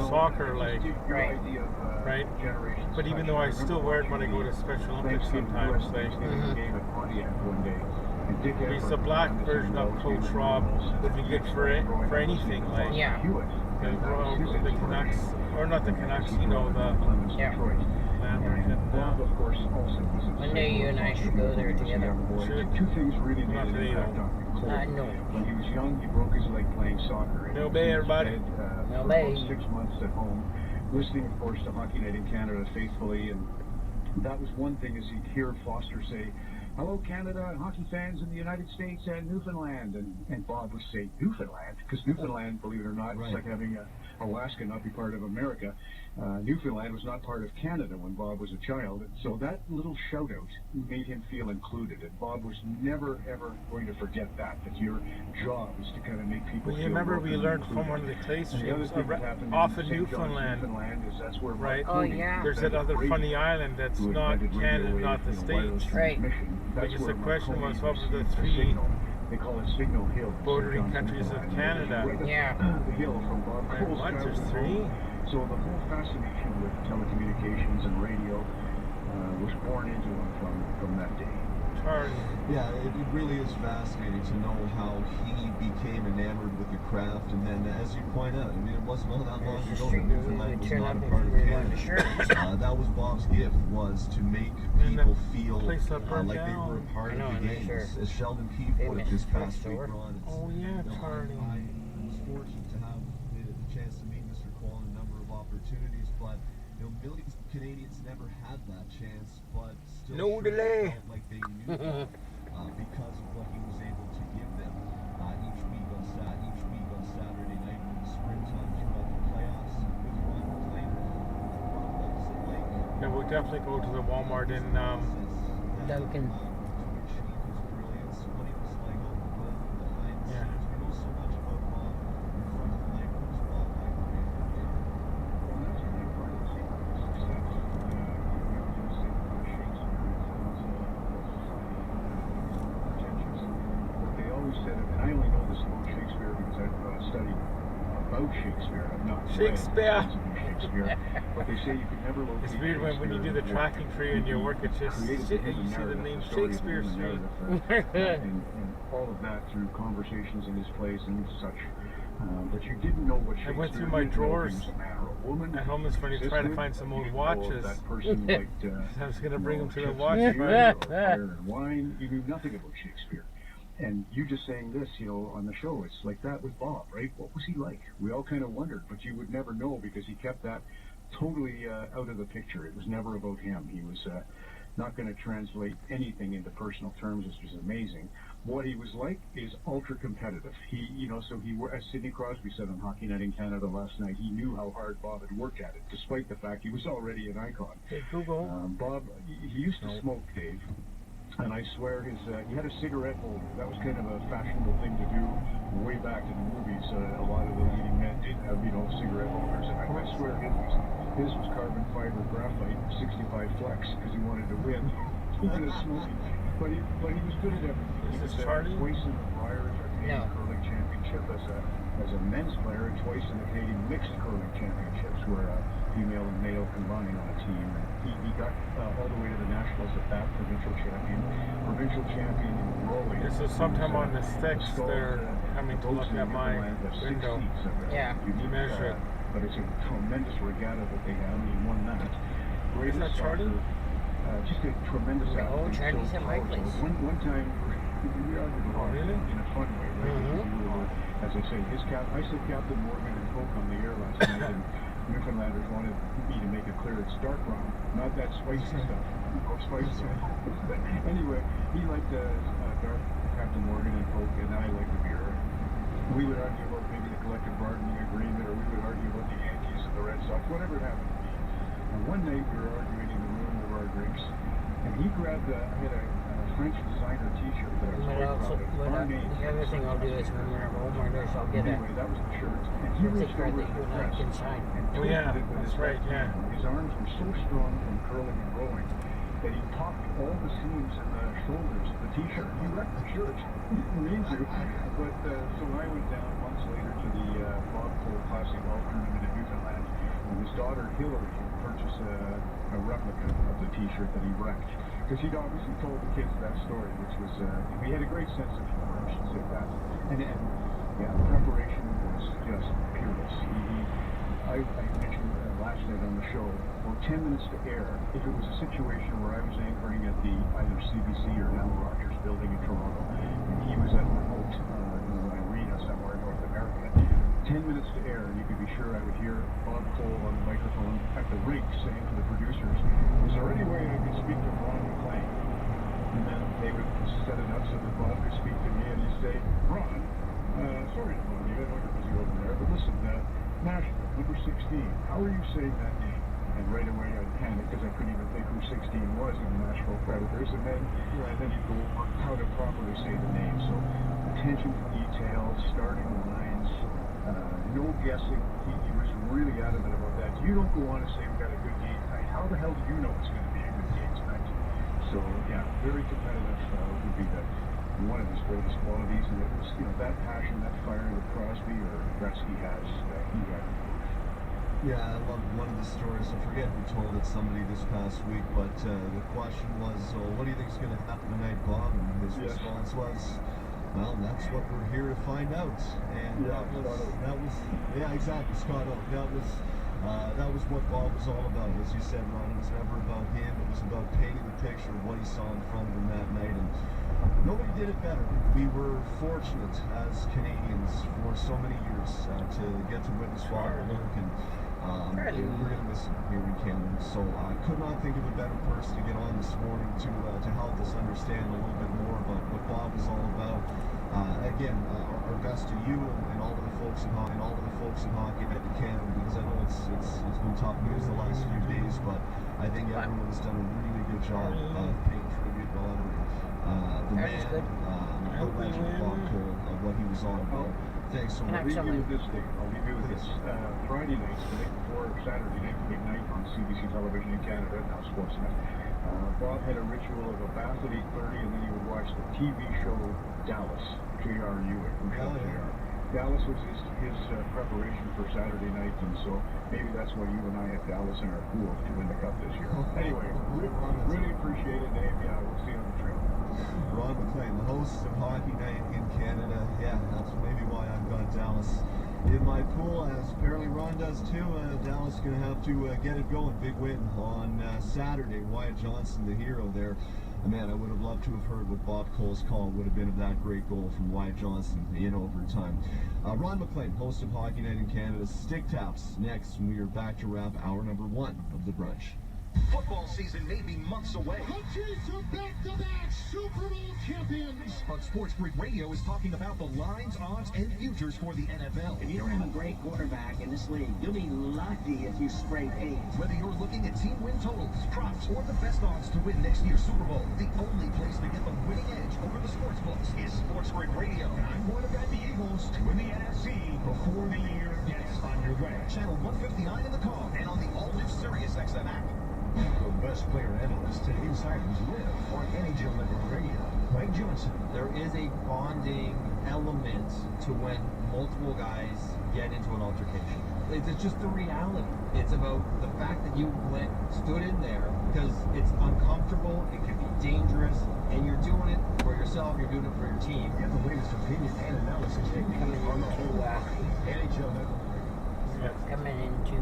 soccer leg, Right. right? But even though I still wear it when I go to Special Olympics sometimes, like it's the black version of Coach Rob would be good for it for anything, like Yeah. the Canucks, or not the Canucks, the Yeah. Lambert and One day you and I should go there together. Should. Two things really made Not an today, impact though. on Cole. No. When he was young, he broke his leg playing soccer. No bay, everybody. No For bay. about 6 months at home, listening, of course, to Hockey Night in Canada faithfully, and that was one thing, is he'd hear Foster say, "Hello, Canada, and hockey fans in the United States and Newfoundland," and Bob would say, "Newfoundland?" Because Newfoundland, believe it or not, it's like having Alaska not be part of America. Newfoundland was not part of Canada when Bob was a child, so that little shout out made him feel included, and Bob was never ever going to forget that your job is to kind of make people Well, you feel remember welcome we and learned included. from one of the clay And the other streams thing that happened off in of St. John's, Newfoundland, Newfoundland is that's where right? Oh, yeah. There's that other funny island that's who not invented Canada, radio not the wave, wireless States. Right. transmission. That's Because where the question Marconi was what were the received three signal. They call it Signal Hill. bordering St. John's, countries of Newfoundland. Canada. Right at Yeah. The hill from Bob Right, Cole's what? There's childhood 3? home. So the whole fascination with telecommunications and radio was born into him from that day. Charlie. Yeah, it really is fascinating to know how he became enamored with the craft, and then, as you point out, I mean, it wasn't all that long There's the ago street that where we Newfoundland would was turn not up a if part of we were going to Canada. church. That was Bob's gift, was to make And the people feel place that burned like they down. were a part I know, of the I'm game. sure. As Sheldon Keefe put it Famous this past drugstore. week, Ron, it's, Oh yeah, Charlie. I was fortunate to have the chance to meet Mr. Cole on a number of opportunities, but millions of Canadians never had that chance, but still No sure delay. felt like they knew him, because of what he was able to give them each week on Saturday night from the springtime throughout the playoffs with Ron McLean. One of those Yeah, we'll definitely go to the Walmart in. Duncan. Yeah. They always said, and I only know this about Shakespeare because I've studied about Shakespeare. I've not Shakespeare. read Shakespeare. But they say you can never locate It's weird when you do the tracking for you in your work. It's just you see the name Shakespeare Street. and all of that through conversations in his plays and such. But you didn't know what I Shakespeare went through my did know if he drawers was a man or a woman. at home this morning trying to find some old watches. That person liked, I was going to bring them to the chips watch and fair. beer or fire and wine. You knew nothing about Shakespeare. And you just saying this, on the show, it's like that with Bob, right? What was he like? We all kind of wondered, but you would never know because he kept that totally out of the picture. It was never about him. He was not going to translate anything into personal terms, which was amazing. What he was like is ultra competitive. As Sidney Crosby said on Hockey Night in Canada last night, he knew how hard Bob had worked at it, despite the fact he was already an icon. Hey, Google. Bob, he used to smoke, Dave. And I swear he had a cigarette holder. That was kind of a fashionable thing to do way back in the movies. A lot of the leading men did have, cigarette holders. And I swear his was carbon fiber graphite 65 flex because he wanted to win. He was smoking. But he was good at everything. He was twice in the Briars Canadian Curling Championship as a men's player and twice in the Canadian Mixed Curling Championships where female and male combined on a team. He got all the way to the Nationals at that, provincial champion in rowing. Yeah, so sometime on the 6th, they're coming to look at my window. Yeah. You measure it. But it's a tremendous regatta that they have, and he won that. Isn't that Charlie? Just a tremendous athlete. Charlie's at my place. One time, we argued a lot in a fun way, right? Mm-hmm. As I say, I said Captain Morgan and Coke on the air last night, and Newfoundlanders wanted me to make it clear it's dark rum, not that spicy stuff. No spicy stuff. But anyway, he liked dark Captain Morgan and Coke, and I liked the beer. We would argue about maybe the collective bargaining agreement, or we would argue about the Yankees and the Red Sox, whatever it happened to be. And one night we were arguing in the room over our drinks, and he grabbed I had a French designer T-shirt that I was quite proud of. The other thing I'll do is when we're home or this, I'll get Anyway, that was the shirt. And he a reached over that to you the and I press can sign. and Oh, yeah, twisted it with that's his right, left yeah. hand. His arms were so strong from curling and rowing that he popped all the seams in the shoulders of the T-shirt. He wrecked the shirt. He didn't mean to. But so I went down months later to the Bob Cole Classic Golf Tournament in Newfoundland, and his daughter Hillary purchased a replica of the T-shirt that he wrecked. Because he'd obviously told the kids that story, which was, he had a great sense of humor, I should say that. And preparation was just peerless. I mentioned last night on the show, about 10 minutes to air, if it was a situation where I was anchoring at the either CBC or now Rogers building in Toronto, and he was at a remote arena somewhere in North America, 10 minutes to air, and you could be sure I would hear Bob Cole on the microphone at the rink saying to the producers, is there any way I could speak to Ron McLean? And then they would set it up so that Bob could speak to me, and he'd say, Ron, sorry to bother you, I know you're busy over there, but listen, Nashville, number 16, how are you saying that name? And right away I'd panic because I couldn't even think who 16 was in the Nashville Predators, and then you'd go over how to properly say the name. So attention to detail, starting lines, no guessing. He was really adamant about that. You don't go on and say we've got a good game tonight. How the hell do you know it's going to be a good game tonight? So yeah, very competitive would be one of his greatest qualities, and it was that passion, that fire that Crosby or Gretzky has. He had. Yeah, I love one of the stories. I forget who told it, somebody this past week, but the question was, what do you think is going to happen tonight, Bob? And his response was, well, that's what we're here to find out. And that was exactly, Scott Oak. That was what Bob was all about. As you said, Ron, it was never about him. It was about painting the picture of what he saw in front of him that night. And nobody did it better. We were fortunate as Canadians for so many years to get to witness Bob Luke, and we're going to miss him here in Canada. So I could not think of a better person to get on this morning to help us understand a little bit more about what Bob is all about. Again, our best to you and all of the folks in hockey and all of the folks in hockey in Canada, because I know it's been tough news the last few days, but I think everyone's done a really good job of paying tribute on the That is man, good. the legend Bob Cole, what he was all about. Thanks so I'll much. leave you with this, Dave. I'll leave you with this. Friday night, the night before Saturday night, the big night on CBC television in Canada, now Sportsnet. Bob had a ritual of a bath at 8:30, and then he would watch the TV show Dallas, JRU, JR. Dallas was his preparation for Saturday night, and so maybe that's why you and I have Dallas in our pool to win the cup this year. Anyway, really appreciate it, Dave. Yeah, we'll see you on the trail. Ron McLean, the host of Hockey Night in Canada. Yeah, that's maybe why I've got Dallas in my pool, as apparently Ron does too. Dallas is going to have to get it going. Big win on Saturday. Wyatt Johnston, the hero there. Man, I would have loved to have heard what Bob Cole's call would have been of that great goal from Wyatt Johnston in overtime. Ron McLean, host of Hockey Night in Canada. Stick Taps next, when we are back to wrap hour number 1 of the brunch. Football season may be months away. The Chiefs are back-to-back Super Bowl champions. But Sports Grid Radio is talking about the lines, odds, and futures for the NFL. If you don't have a great quarterback in this league, you'll be lucky if you spray paint. Whether you're looking at team win totals, props, or the best odds to win next year's Super Bowl, the only place to get the winning edge over the sports books is Sports Grid Radio. I'm going to bet the Eagles to win the NFC before the year gets underway. Channel 159 in the car and on the all-new Sirius XM app. The best player analysts and insiders live on NHL Network Radio. Mike Johnson. There is a bonding element to when multiple guys get into an altercation. It's just the reality. It's about the fact that you stood in there because it's uncomfortable, it can be dangerous, and you're doing it for yourself, you're doing it for your team. Get the latest opinion and analysis Coming on the into, NHL Network Radio. coming into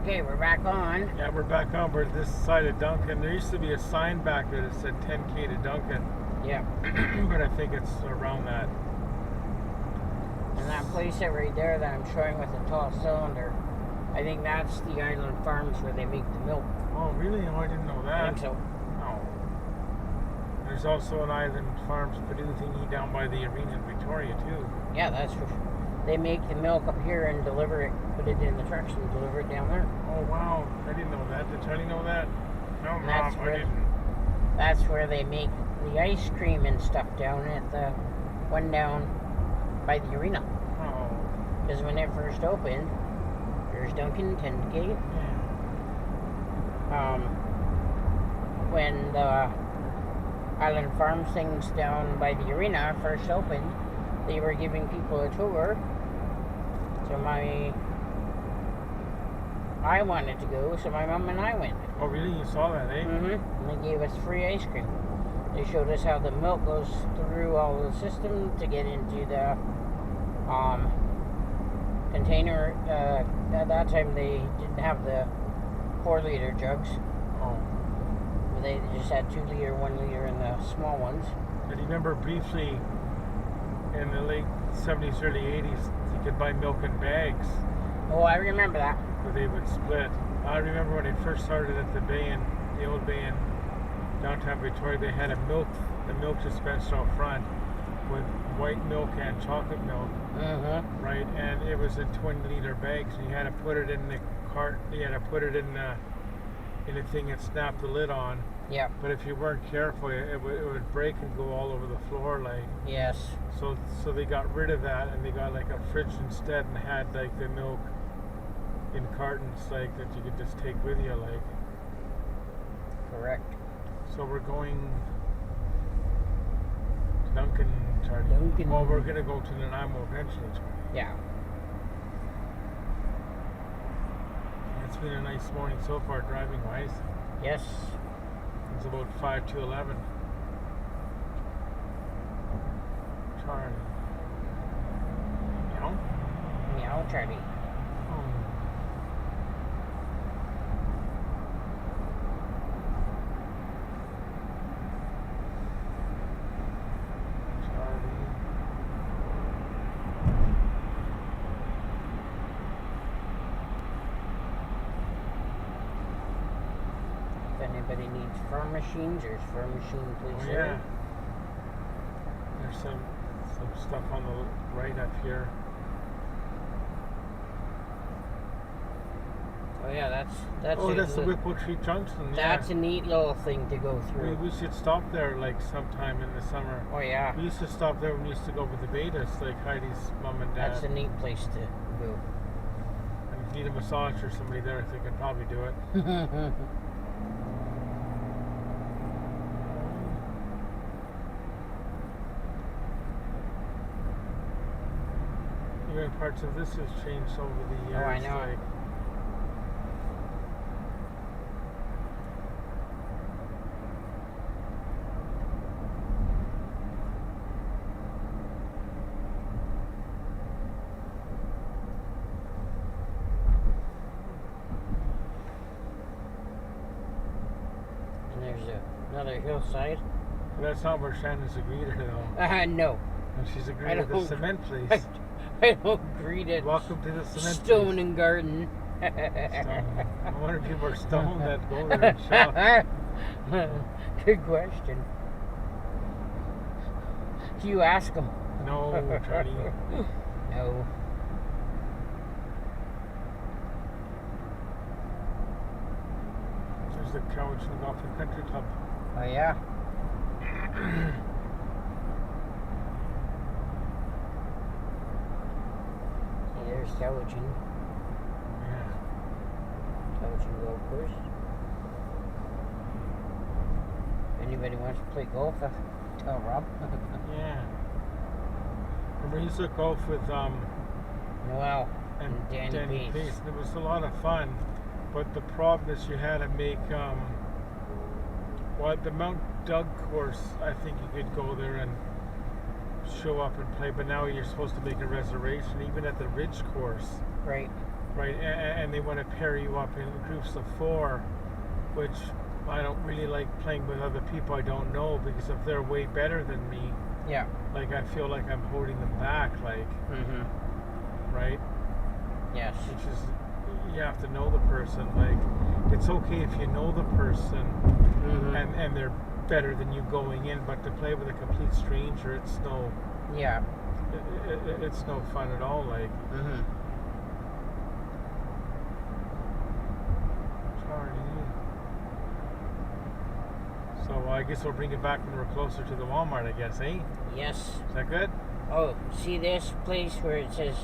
Okay, we're back on. Yeah, we're back on. We're this side of Duncan. There used to be a sign back there that said 10K to Duncan, Yeah. but I think it's around that. And that place right there that I'm showing with the tall cylinder, I think that's the Island Farms where they make the milk. Oh, really? Oh, I didn't know that. I think so. Oh. There's also an Island Farms Purdue thingy down by the arena in Victoria, too. Yeah, that's for sure. They make the milk up here and deliver it, put it in the trucks and deliver it down there. Oh, wow. I didn't know that. Did Tony know that? No, And that's Mom, I where- didn't. That's where they make the ice cream and stuff down at the one down by the arena. Oh, Because when it first opened, there's Duncan 10K. yeah. When the Island Farms things down by the arena first opened, they were giving people a tour. So I wanted to go, so my mom and I went. Oh, really? You saw that, eh? And they gave us free ice cream. They showed us how the milk goes through all the system to get into the container. At that time, they didn't have the 4-liter jugs. Oh. They just had 2-liter, 1-liter, and the small ones. I remember briefly in the late 70s, early 80s, you could buy milk in bags, Oh, I remember that. but they would split. I remember when I first started at the bay in the old bay in downtown Victoria, they had the milk dispenser out front with white milk and chocolate milk, right? And it was in 20-liter bags. And you had to put it in the cart. You had to put it in the thing and snap the lid on. Yep. But if you weren't careful, it would break and go all over the floor, like. Yes. So they got rid of that and they got like a fridge instead and had like the milk in cartons, like that you could just take with you, like. Correct. So we're going to Duncan, Charlie. Duncan. Well, we're gonna go to Nanaimo eventually, Charlie. Yeah. It's been a nice morning so far, driving wise. Yes. It's about 5 to 11. Charlie. Meow? Meow, Charlie. Oh. Charlie. anybody needs farm machines, there's farm machine place Oh, there. yeah. There's some stuff on the right up here. Oh yeah, that's That's the Whipple Tree Junction. That's yeah. a neat little thing to go through. We should stop there like sometime in the summer. Oh yeah. We used to stop there when we used to go with the Vedas, like Heidi's mom and dad. That's a neat place to go. And if you need a massage or somebody there, I think I'd probably do it. Even parts of this has changed over the years. Oh, I know. Like, And there's another hillside. that's not where Shannon's agreed to though. No. And she's agreed to the cement place. I don't greet it. Welcome to the cement Stone place. and Garden. Stone. I wonder if people are stoned that go there and shop. Good question. You ask them. No, Charlie. No. There's the Cowichan Golf and Country Club. Oh yeah. See, there's Cowichan. Yeah. Cowichan Golf Course. If anybody wants to play golf, tell Rob. Yeah. Remember, he used to golf with Noel and Danny Pace. Pace. It was a lot of fun, but the problem is you had to make the Mount Doug course. I think you could go there and show up and play, but now you're supposed to make a reservation, even at the Ridge course. Right. Right, and they want to pair you up in groups of 4, which I don't really like playing with other people I don't know, because if they're way better than me, Yeah. like I feel like I'm holding them back, like, right? Yes. Which is, you have to know the person. Like, it's okay if you know the person and they're better than you going in, but to play with a complete stranger, it's no, Yeah. it's no fun at all. Like, so I guess we'll bring it back when we're closer to the Walmart, I guess, eh? Yes. Is that good? Oh, see this place where it says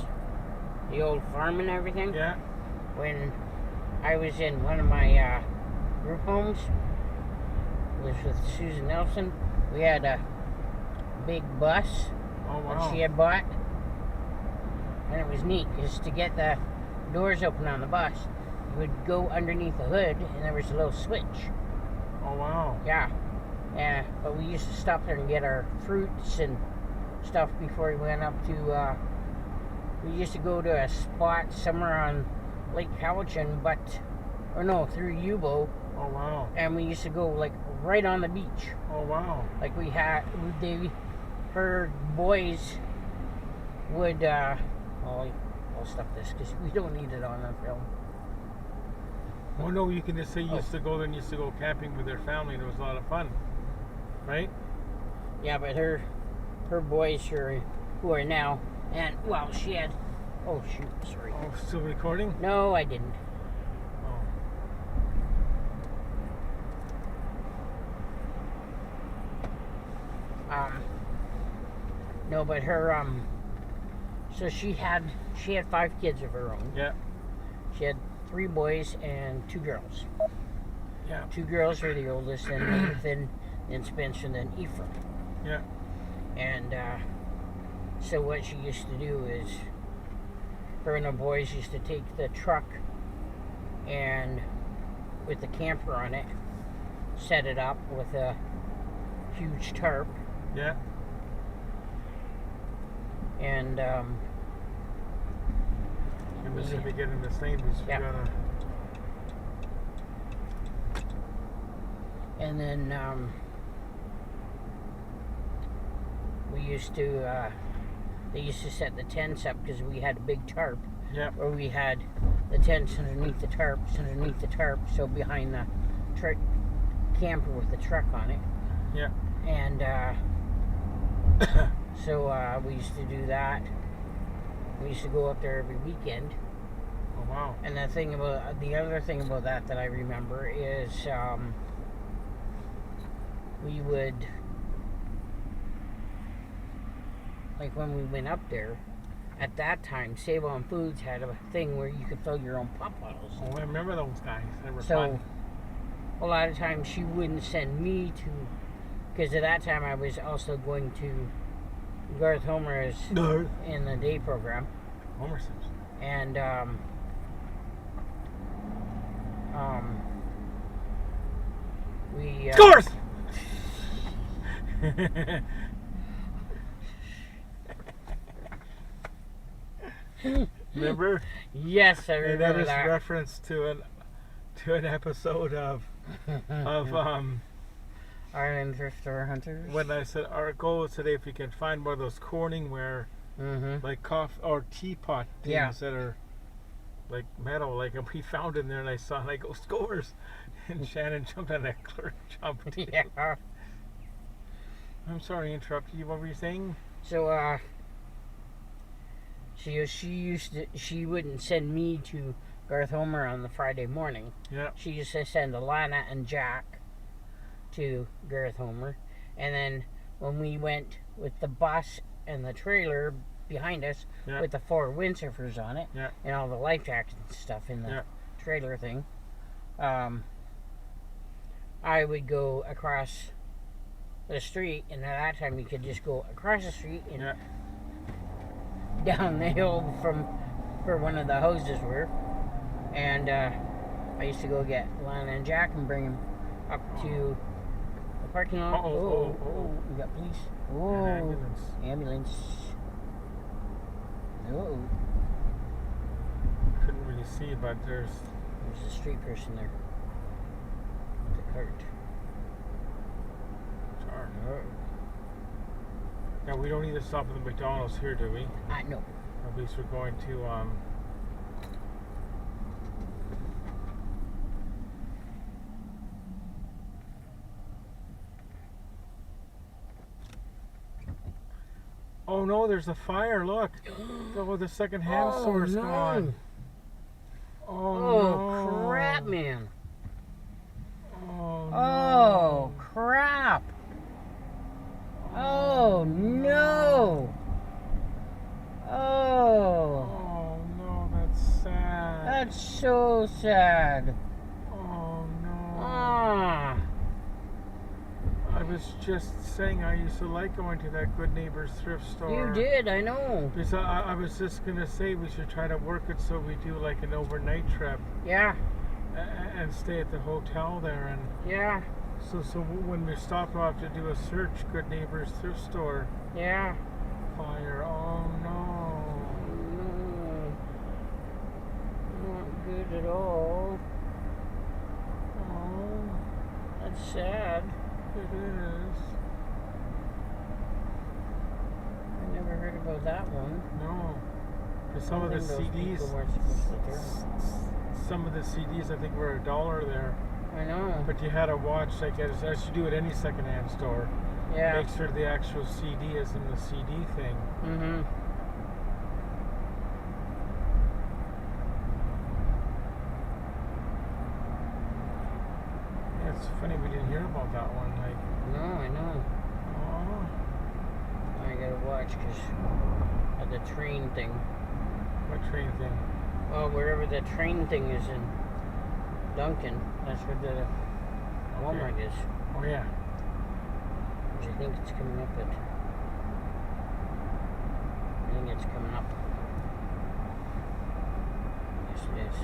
the old farm and everything? Yeah. When I was in one of my group homes, was with Susan Nelson, we had a big bus that she had bought. And it was neat, because to get the doors open on the bus, you would go underneath the hood, and there was a little switch. Oh, wow. Yeah. Yeah, but we used to stop there and get our fruits and stuff before we went up to, we used to go to a spot somewhere on Lake Cowichan, through Yubo. Oh, wow. And we used to go, like, right on the beach. Oh, wow. Like, her boys would, I'll stop this, because we don't need it on the film. Oh, no, you can just say you used to go there and used to go camping with their family, and it was a lot of fun. Right? Yeah, but her boys who are now, and, well, she had, oh, shoot, sorry. Oh, still recording? No, I didn't. No, but her, so she had 5 kids of her own. Yeah. She had 3 boys and 2 girls. Yeah. 2 girls were the oldest, and Nathan, then Spencer, and then Ephraim. Yeah. And, so what she used to do is, her and the boys used to take the truck and, with the camper on it, set it up with a huge tarp. Yeah. And, I'm just going to get in the same, because we gotta... And then, we used to, they used to set the tents up, because we had a big tarp. Yeah. Where we had the tents underneath the tarps, so behind the camper with a truck on it. Yeah. And so we used to do that. We used to go up there every weekend. Oh wow. And the other thing about that I remember is we would, like when we went up there, at that time, Save On Foods had a thing where you could fill your own pop bottles. Oh, I remember those guys. They were So fun. a lot of times she wouldn't send me to, because at that time I was also going to Garth Homer's in the day program. Homer Simpson. And we Scores! Remember? Yes, I And remember that is that. reference to an episode of Ireland Thrift Store Hunters. when I said our goal is today if we can find one of those Corningware like coffee or teapot things that are like metal, like, and we found in there, and I saw, and I go, Scores, and Shannon jumped on that clerk jumped. Yeah. I'm sorry to interrupt you. What were you saying? So she wouldn't send me to Garth Homer on the Friday morning. Yeah. She used to send Alana and Jack to Garth Homer, and then when we went with the bus and the trailer behind us with the 4 windsurfers on it and all the life jackets and stuff in the trailer thing, I would go across the street, and at that time you could just go across the street and down the hill from where one of the houses were, and I used to go get Lana and Jack and bring them up to the parking lot. We got police. Oh, ambulance. Oh, Couldn't really see, but there's a street person there with a cart. Now we don't need to stop at the McDonald's here, do we? No. At least we're going to oh no, there's a fire, look. Oh, the second-hand store's gone. Oh no. Crap, man. Oh no. Oh crap. Oh no. Oh. Oh no, that's sad. That's so sad. Oh no. Ah. I was just saying I used to like going to that Good Neighbors thrift store. You did, I know. Because I was just going to say we should try to work it so we do like an overnight trip. Yeah. And stay at the hotel there. And yeah. So when we stop, we'll have to do a search. Good Neighbors thrift store. Yeah. Fire. Oh no. No. Not good at all. Oh. That's sad. It is. I never heard about that one. No. Because some of the CDs, I think were $1 there. I know. But you had to watch, like, as you do at any secondhand store. Yeah. Make sure the actual CD is in the CD thing. Mm-hmm. It's funny we didn't hear about that one. Like, no, I know. Oh. I gotta watch because of the train thing. What train thing? Well, wherever the train thing is in Duncan, that's where the Walmart is. Oh yeah. Which I think it's coming up at. I think it's coming up. Yes, it is.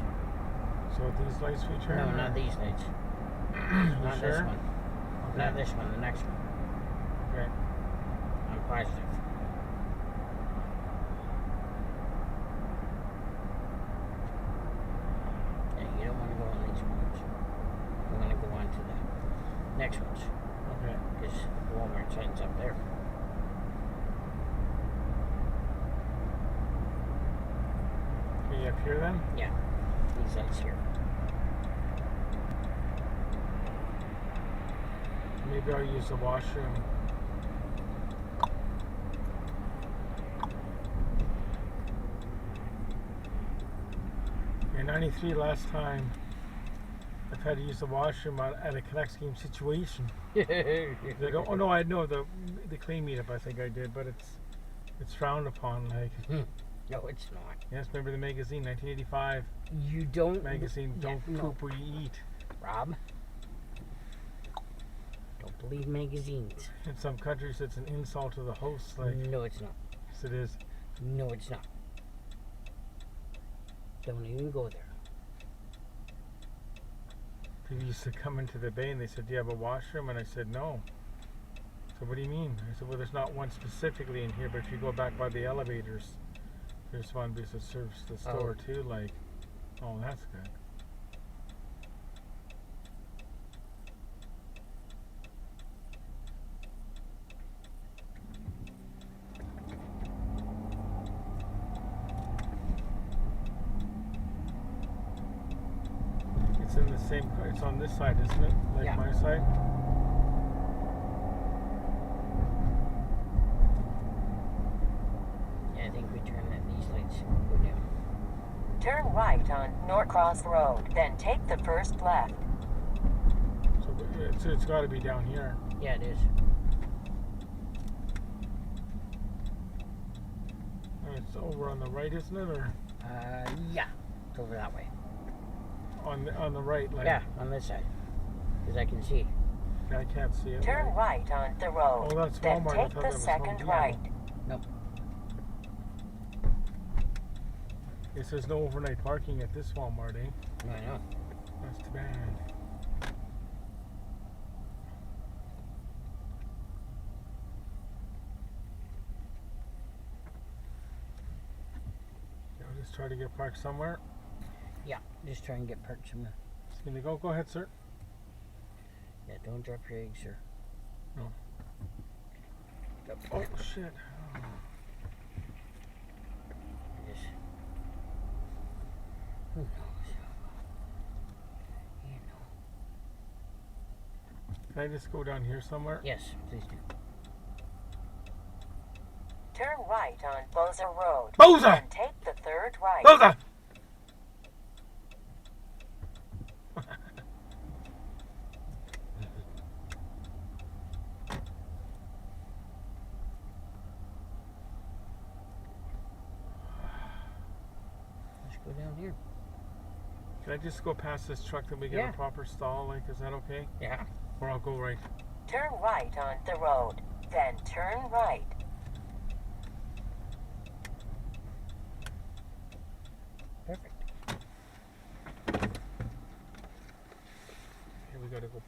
So these lights we turn? No, not these lights. Not sure? this one. Okay. Not this one, the next one. Okay. I'm positive. Yeah, you don't want to go on these ones. You want to go on to the next ones. Okay. Because Walmart signs up there. Okay, up here then? Yeah. These lights here. Maybe I'll use the washroom. In 93 last time, I've had to use the washroom at a Canucks game situation. They go, oh no, I know the clean meetup. I think I did, but it's frowned upon. Like, No, it's not. yes, remember the magazine, 1985 You don't. magazine. Don't poop where you eat. Rob. Don't believe magazines. In some countries, it's an insult to the host. Like, No, it's not. yes, it is. No, it's not. Don't even go there. People used to come into the bay and they said, "Do you have a washroom?" And I said, "No." So what do you mean? I said, "Well, there's not one specifically in here, but if you go back by the elevators, there's one because it serves the store too." Like, oh, that's good. It's in the same. It's on this side, isn't it? Like Yeah. my side. Yeah, I think we turn at these lights. Go down. Turn right on Norcross Road, then take the first left. So it's got to be down here. Yeah, it is. It's over on the right, isn't it, or Yeah. It's over that way. on the right? Like, Yeah, on this side. Because I can see. I can't see it. Turn right on the road, Oh, that's then Walmart. I take thought the that was second Home Depot. right. Nope. It says no overnight parking at this Walmart, eh? I know. That's too bad. I'll just try to get parked somewhere. Yeah, just try and get parked somewhere. It's gonna go. Go ahead, sir. Yeah, don't drop your eggs, sir. No. Oh shit. Oh. Just, who knows? You know. Can I just go down here somewhere? Yes, please do. Turn right on Boza Road, Boza! then take the third right. Boza! Let's go down here. Can I just go past this truck that we get Yeah. a proper stall? Like, is that okay? Yeah. Or I'll go right. Turn right on the road, then turn right. Perfect. Here we gotta go.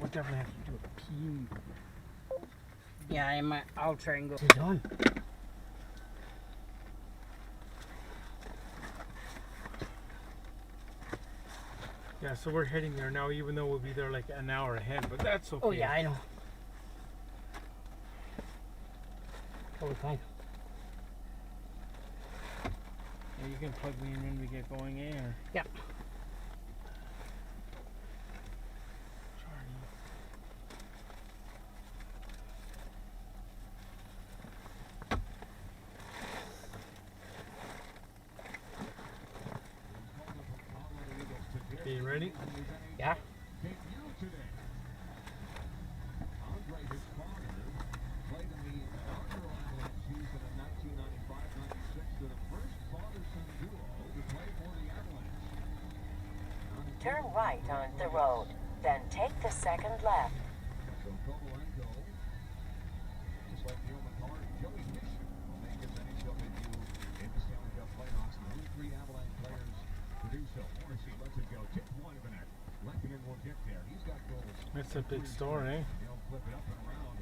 We'll definitely have to do a pee. Yeah, I'll try and go. It's on. Yeah, so we're heading there now, even though we'll be there like an hour ahead, but that's okay. Oh, yeah, I know. Totally fine. Yeah, you can plug me in when we get going, eh? Or... Yeah. Okay, you ready? Yeah. Turn right on the road, then take the second left. So Kovalenko, just like Neil McCarr and Joey Fisher, will make his NHL debut in the Stanley Cup playoffs. The only three Avalanche players to do so. Morrissey lets it go. Tip one of the net. Lehkonen will get there. He's got goals. That's a big store, eh? He'll flip it up and around.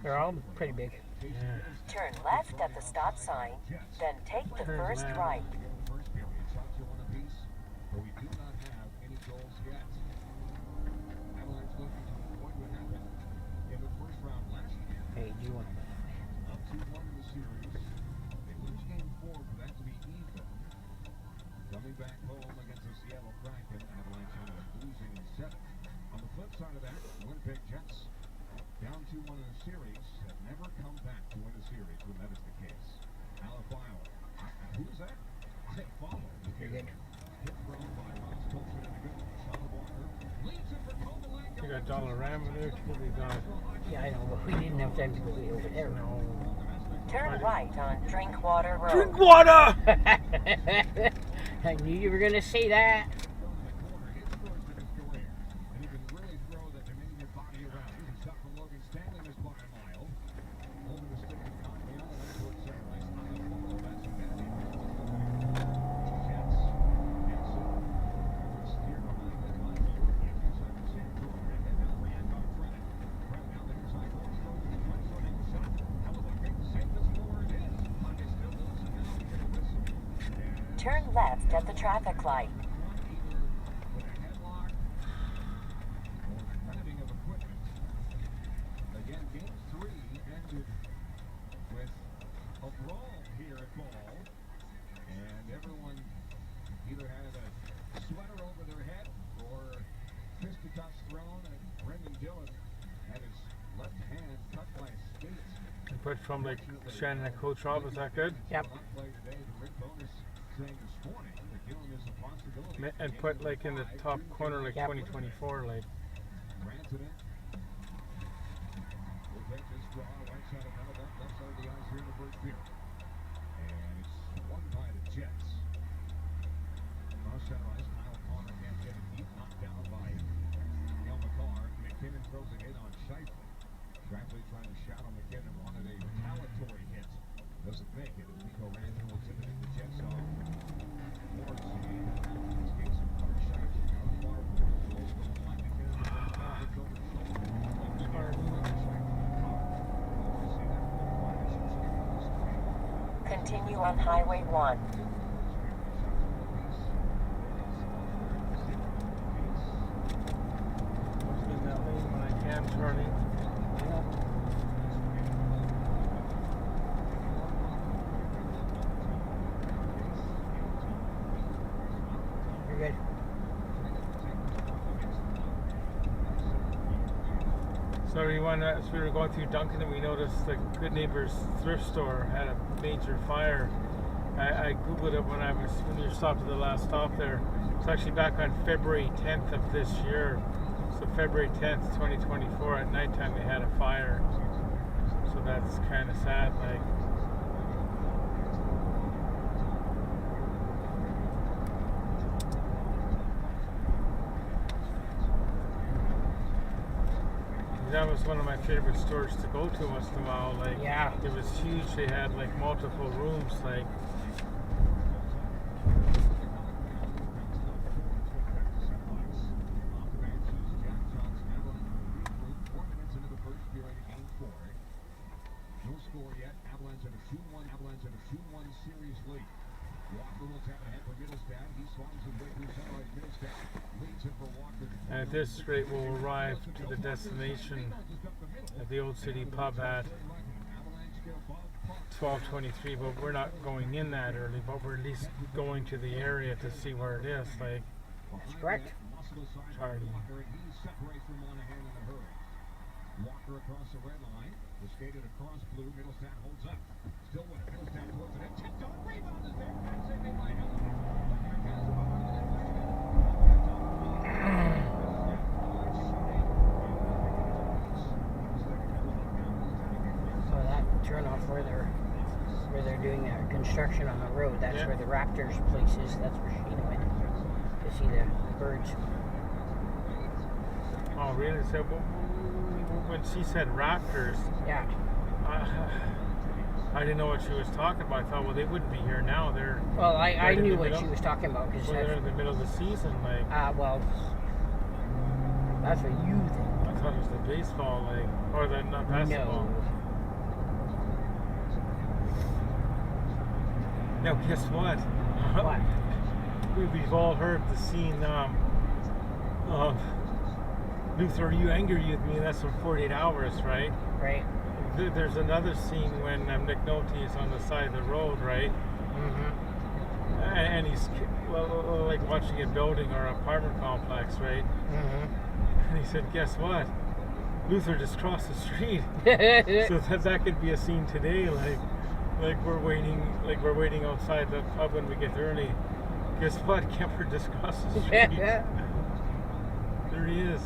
They're all pretty big. Yeah. Turn left at the stop sign, then take the Turn first left. right. First period, shots are one apiece, but we do not have any goals yet. Avalanche looking to avoid what happened in the first round last year. Hey, do you want Up 2-1 in the series. Dollarama there too. They got Yeah, I know, but we didn't have time to go way over there. no. Turn right on Drinkwater Road. Drink water. I knew you were gonna say that. Turn left at the traffic light. Again, game 3 ended with a brawl here at Ball, and everyone either had a sweater over their head or fisticuffs thrown, and Brendan Dillon had his left hand cut by a skate. But from like Shannon and Coach Rob, is that good? Yep. And put like in the top corner, like 2024, like. We'll take this draw right side of Melbourne, left side of the ice here in the first period. And it's won by the Jets. Cross center ice, Kyle Connor can't get it deep, knocked down by Neil McCarr. McKinnon throws it in on Shifley. Shifley trying to shadow McKinnon, wanted a retaliatory hit. Doesn't make it. Nico Randall will tip it in the Jets off. Morrissey escapes from Carter Shifley. Out far forward, goes to the line. McKinnon looks over his shoulder. Continue on Highway 1. In that lane when I can turning. You're good. So as we were going through Duncan, and we noticed the Good Neighbors thrift store had a major fire. I googled it when you stopped at the last stop there. It's actually back on February 10th of this year. So February 10th, 2024, at nighttime they had a fire. So that's kind of sad. Like. That was one of my favorite stores to go to once in a while. Like, yeah, it was huge. They had like multiple rooms. Like, no score yet. Avalanche at a 2-1. Avalanche at a 2-1 series lead. Walker will tap ahead for Middlestad. He swings his way through center ice. Middlestad leads it for Walker. and at this rate, we'll arrive to the destination at the Old City Pub at 12:23. But we're not going in that early. But we're at least going to the area to see where it is. Like, that's correct. Charlie. Walker across the red line. The skated across blue. Middlestad holds up. Still with it. Middlestad towards the net. Tipped on. Rebound is there. Back save made by Helen. So that turn off where they're doing that construction on the road. That's where the Raptors place is. That's where Sheena went to see the birds. Oh, really? So when she said Raptors, yeah, I didn't know what she was talking about. I thought, well, they wouldn't be here now. They're I knew what she was talking about because they're in the middle of the season. Like, well, that's what you think. I thought it was the baseball, like, or the not basketball. No. Now, guess what? What? We've all heard the scene of Luther, are you angry with me? That's from 48 Hours, right? Right. There's another scene when Nick Nolte is on the side of the road, right? Mm-hmm. And he's like watching a building or apartment complex, right? Mm-hmm. And he said, guess what? Luther just crossed the street. So that could be a scene today, like we're waiting outside the pub when we get early. Guess what? Kemper just crossed the street. There he is.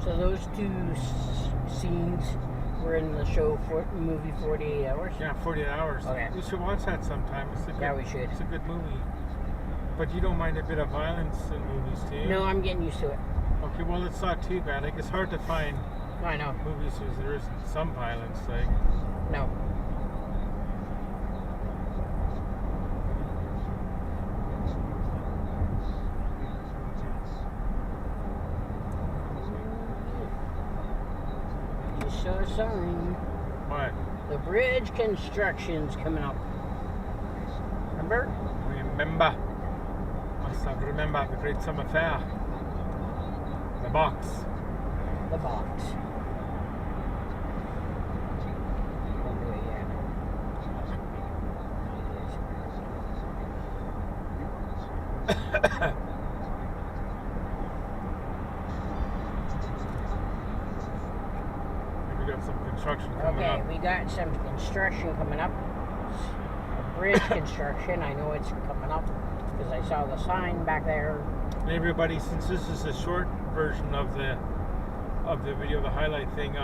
So those two scenes were in the movie 48 Hours? Yeah, 48 Hours. Okay. We should watch that sometime. It's a good, Yeah, we should. It's a good movie. But you don't mind a bit of violence in movies, do you? No, I'm getting used to it. Okay, well, it's not too bad. Like, it's hard to find I know. movies where there isn't some violence. Like, No. You saw a sign. what? The bridge construction's coming up. Remember? Remember. Must have remember the Great Summer Fair. The box. The box. Don't do it yet. We got some construction coming Okay, up. we got some construction coming up. A bridge construction. I know it's coming up because I saw the sign back there. And everybody, since this is a short version of the video, the highlight thing,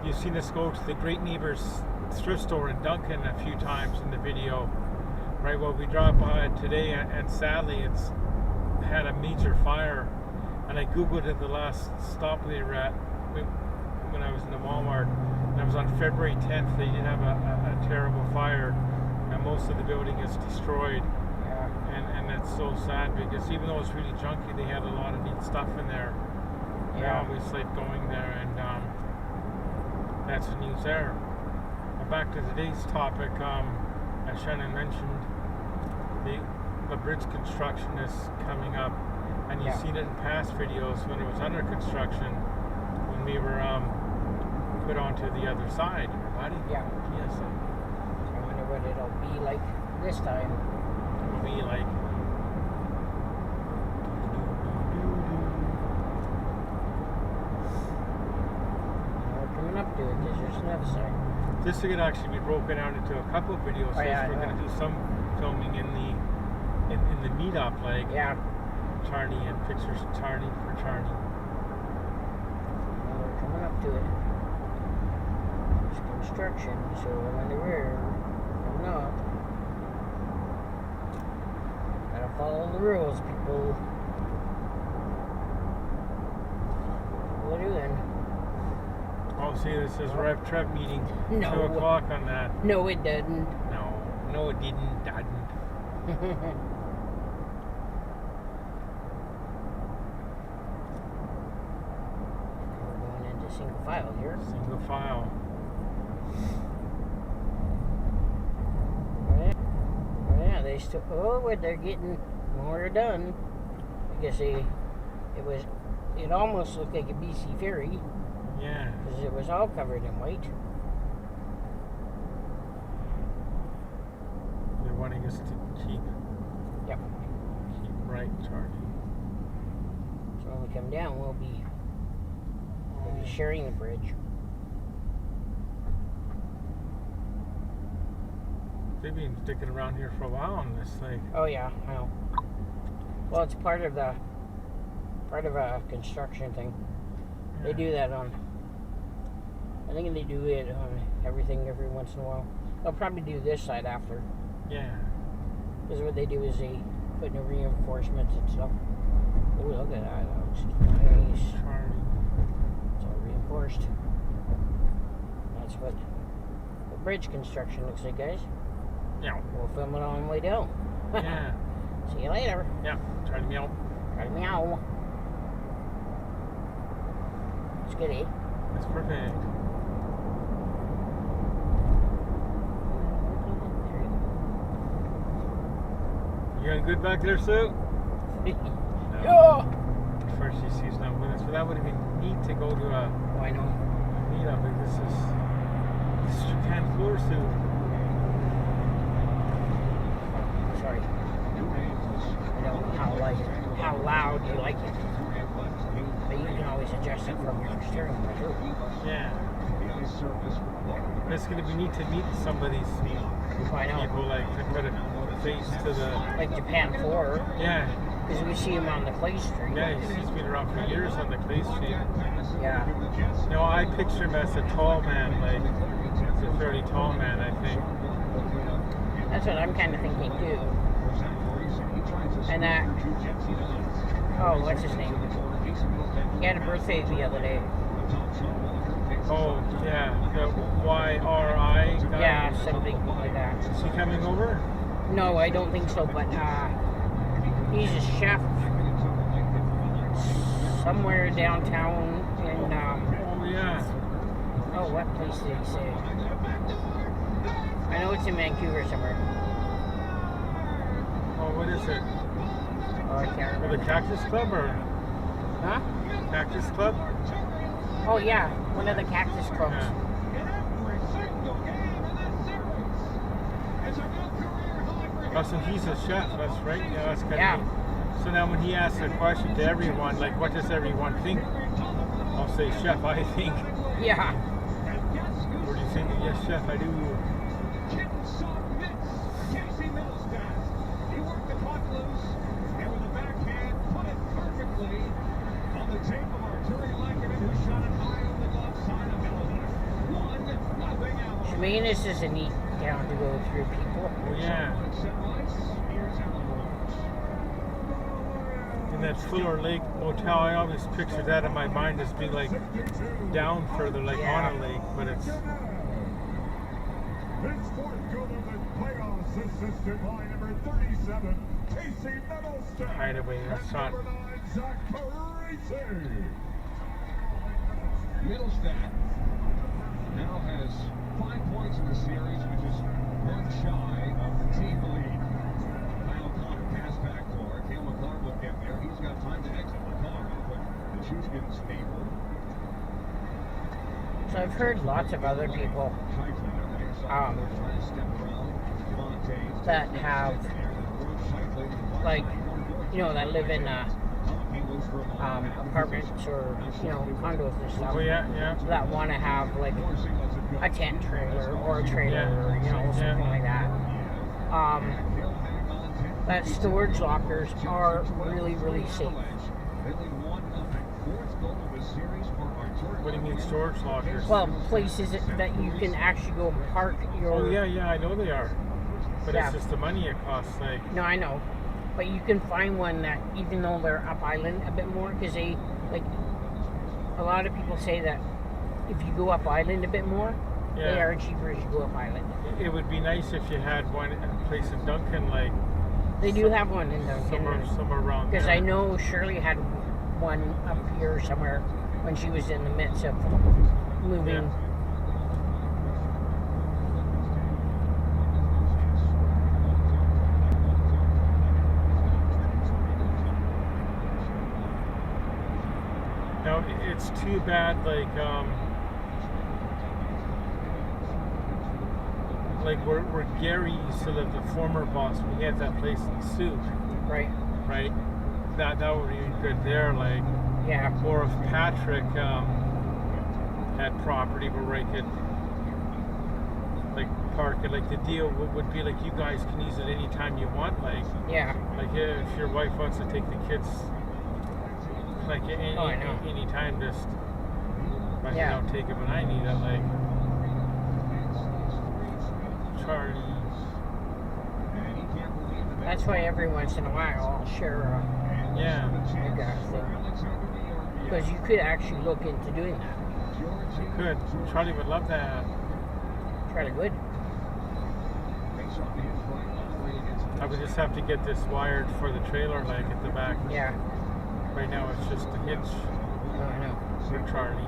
you've seen us go to the Great Neighbors thrift store in Duncan a few times in the video, right? Well, we dropped by it today, and sadly, it's had a major fire. And I googled it the last stop we were at when I was in the Walmart, and it was on February 10th. They did have a terrible fire, and most of the building is destroyed. And it's so sad because even though it's really junky, they had a lot of neat stuff in there. Yeah. I always like going there, and that's the news there. But back to today's topic, as Shannon mentioned, the bridge construction is coming up, and you've seen it in past videos when it was under construction, when we were put onto the other side, buddy. Yeah. Yes. I wonder what it'll be like this time. It'll be like. We're coming up to it. There's another side. This could actually be broken out into a couple of videos. Oh, yeah, we're going to do some filming in the meetup, like Charney and pictures of Charney for Charney. Well, we're coming up to it. It's construction, so I wonder where. Coming up. Gotta follow the rules, people. What are you doing? Oh, see, this is Rev Trev meeting. No. 2 o'clock on that. No, it doesn't. No, it didn't. We're going into single file here. Single file. Oh yeah, they still. Oh, but they're getting more done. I guess it almost looked like a BC ferry. Yeah. Because it was all covered in white. They're wanting us to keep right charging. So when we come down, we'll be sharing the bridge. They've been sticking around here for a while on this thing. Oh yeah, I know. Well, it's part of a construction thing. Yeah. They do that on. I think they do it on everything every once in a while. They'll probably do this side after. Yeah. Because what they do is they put in reinforcements and stuff. Oh, look at that. That looks nice. Charlie. It's all reinforced. That's what the bridge construction looks like, guys. Yeah. We'll film it on the way down. Yeah. See you later. Yeah. Charlie meow. Try to meow. It's good, eh? That's perfect. There you You doing good back there, Sue? go. Yeah. First she sees not with us, but that would have been neat to go to a Oh, I know. meetup. Like this is Japan floor, Sue. Sorry. I don't know how loud you like it. But you can always adjust it from your steering wheel too. Yeah. And it's going to be neat to meet some of these I know. people, like to put a face to the. Like Japan 4. Yeah. Because we see him on the Clay Street. Yeah, he's been around for years on the Clay Street. Yeah. No, I picture him as a tall man, like he's a fairly tall man, I think. That's what I'm kind of thinking too. And that, oh, what's his name? He had a birthday the other day. Oh, yeah, the YRI guy. Yeah, something like that. Is he coming over? No, I don't think so, but he's a chef somewhere downtown in, Oh, yeah. oh, what place did he say? I know it's in Vancouver somewhere. Oh, what is it? Oh, I can't The remember. Cactus Club or Huh? Cactus Club? Oh, yeah, one of the Cactus Clubs. Yeah. Oh, so he's a chef, that's right? Yeah, that's kind Yeah. of neat. So now when he asks a question to everyone, like, what does everyone think? I'll say, chef, I think. Yeah. Or do you think, yes, chef, I do. He worked the puck loose, and with a backhand, put it perfectly on the tape of Arturi Lekkonen, who shot it high over the glove side of Middleton. 1-0 Avalanche. Chemainus is a neat town to go through, people. Oh, yeah. In that Fuller Lake Motel, I always picture that in my mind as being like down further, like Yeah. on a lake, but it's. His fourth goal of the playoffs, assisted by number 37, Casey Middleton. Hideaway And restaurant. number 9, Zach Parisi. Middlestat now has 5 points in the series, which is one shy of the team lead. Kyle Connor pass back for it. Cale McCarr will get there. He's got time to exit McCarr off of the Chuskin's table. So I've heard lots of other people that have, like, you know, that live in apartments or, you know, condos and stuff. Oh, yeah, yeah. That want to have, like, a tent trailer or a trailer Yeah. or, you know, something like that. That storage lockers are really, really safe. What do you mean storage lockers? Well, places that you can actually go and park your... Oh, yeah, yeah, I know they are. But Yeah. it's just the money it costs, like. No, I know. But you can find one that, even though they're up island a bit more, because they, like, a lot of people say that if you go up island a bit more, they Yeah. are cheaper as you go up island. It would be nice if you had one place in Duncan, like. They do have one in Duncan. Somewhere around Because there. I know Shirley had one up here somewhere when she was in the midst of moving. Yeah. Now, it's too bad, like where Gary used to live, the former boss, we had that place in Sioux, Right. right? That would be good there, like. Yeah. Or if Patrick had property where I could like park it, like the deal would be like you guys can use it anytime you want, like. Yeah. Like if your wife wants to take the kids, like Oh, I know. anytime, just I Yeah. don't take it when I need it, like. Charlie. That's why every once in a while I'll share Yeah. a gas thing. Because you could actually look into doing that. Good. Charlie would love that. Charlie would. I would just have to get this wired for the trailer, like at the back. Yeah. Right now it's just a hitch Oh, I know. for Charlie.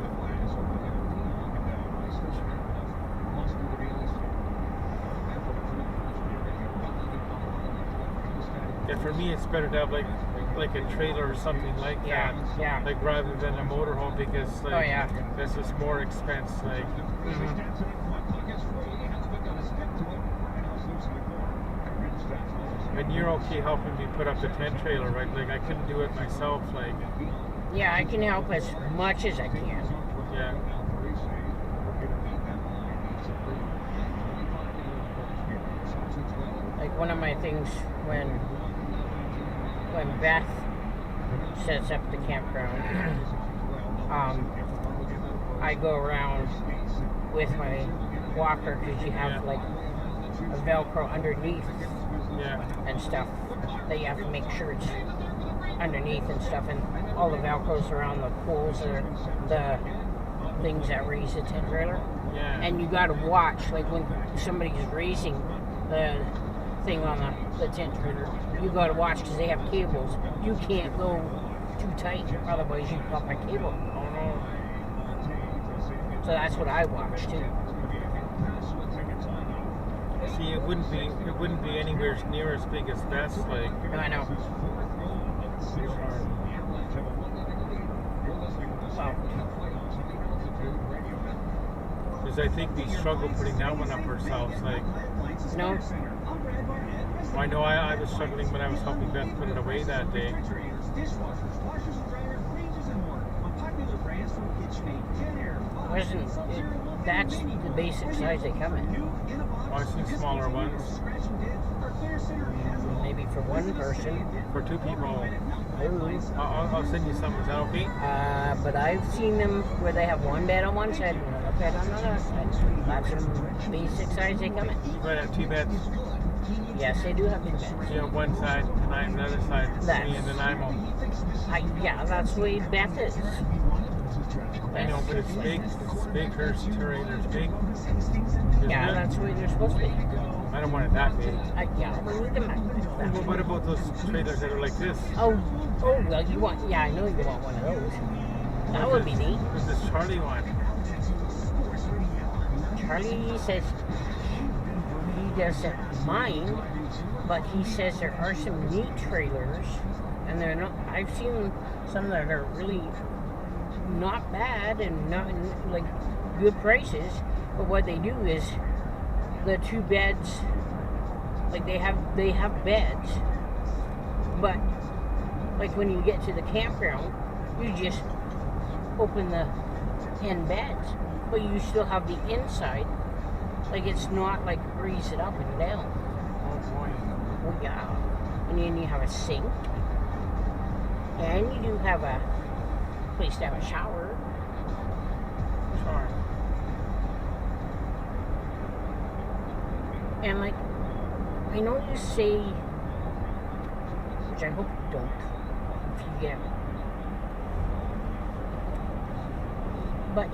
Yeah, for me it's better to have like a trailer or something like Yeah, that. yeah. Like rather than a motorhome, because like Oh, yeah. this is more expense. Like and you're okay helping me put up the tent trailer, right? Like I couldn't do it myself, like. Yeah, I can help as much as I can. Yeah. Like one of my things when when Beth sets up the campground, I go around with my walker because you have like a Velcro underneath and stuff that you have to make sure it's underneath and stuff, and all the Velcros around the poles are the things that raise the tent trailer. And you gotta watch, like when somebody's raising the thing on the tent trailer, you gotta watch because they have cables. You can't go too tight, otherwise you pop a cable. Oh no. So that's what I watch too. See, it wouldn't be anywhere near as big as Beth's. Like, No, I know. Well, because I think we struggle putting that one up ourselves. Like, no. I know I was struggling when I was helping Beth put it away that day. That's the basic size they come in. I've seen smaller ones. Maybe for one person. For two people. I'll send you some. Is that okay? But I've seen them where they have one bed on one side and another bed on the other side. That's the basic size they come in. Right, have two beds. Yes, they do have two beds. You have one side, and I have another side. Me and Nanaimo. Yeah, that's the way Beth is. I know, but it's big. It's big. Her trailer's big. Yeah, that's the way they're supposed to be. I don't want it that big. Yeah, we need them that Well, what about those trailers that are like this? Oh, well, you want, I know you want one of those. That would be neat. What's this Charlie one? Charlie says he doesn't mind, but he says there are some neat trailers, and they're not. I've seen some that are really not bad and not like good prices. But what they do is the two beds, like they have beds, but like when you get to the campground, you just open the end beds, but you still have the inside. Like it's not like raise it up and down. Oh boy. Oh yeah. And then you have a sink. And you do have a place to have a shower. Sure. And like, I know you say, which I hope you don't, if you get, but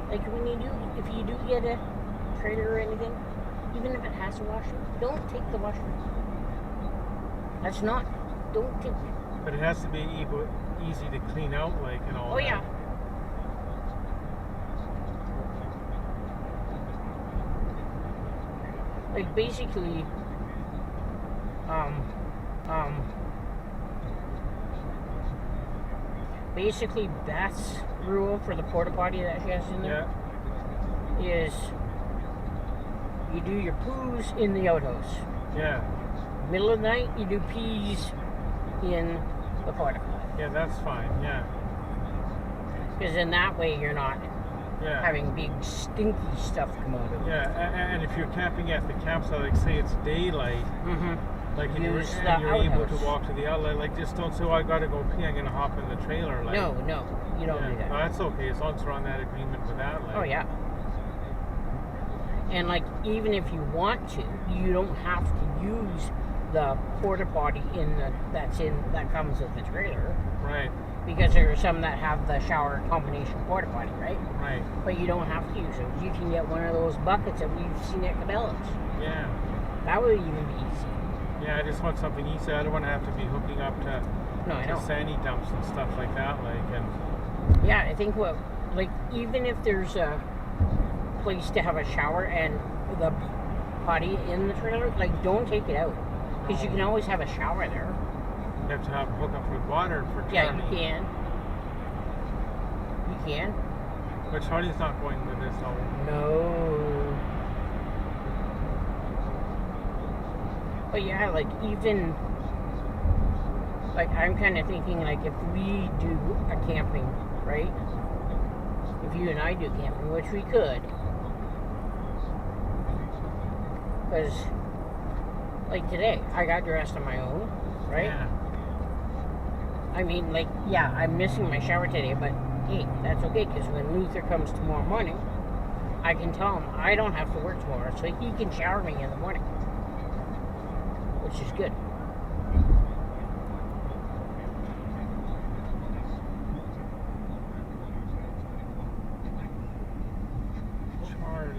like when you do, if you do get a trailer or anything, even if it has a washer, don't take the washer. That's not, don't take it. But it has to be easy to clean out, like, and all that. Oh yeah. Like basically, basically Beth's rule for the porta potty that she has in there is you do your poos in the outhouse. Yeah. Middle of the night, you do pees in the porta potty. Yeah, that's fine. Yeah. Because in that way you're not having big stinky stuff come out of it. Yeah, and if you're camping at the campsite, like say it's daylight, like and you're able to walk to the outlet, like just don't say, "Oh, I gotta go pee. I'm gonna hop in the trailer." Like, no, you don't do that. Oh, that's okay as long as we're on that agreement with that. Like, oh yeah. And like even if you want to, you don't have to use the porta potty that comes with the trailer. Right. Because there are some that have the shower combination porta potty, right? Right. But you don't have to use those. You can get one of those buckets that we've seen at Cabela's. Yeah. That would even be easy. Yeah, I just want something easy. I don't want to have to be hooking up to sandy dumps and stuff like that. Yeah, I think even if there's a place to have a shower and the potty in the trailer, like don't take it out. Because you can always have a shower there. You have to have hook up with water for Charlie. Yeah, you can. You can. But Charlie's not going with this, though. No. But yeah, like even, like I'm kind of thinking like if we do a camping, right? If you and I do camping, which we could. Because, like today, I got dressed on my own, right? Yeah. I mean, like, yeah, I'm missing my shower today, but hey, that's okay, because when Luther comes tomorrow morning, I can tell him I don't have to work tomorrow, so he can shower me in the morning, which is good. Charlie.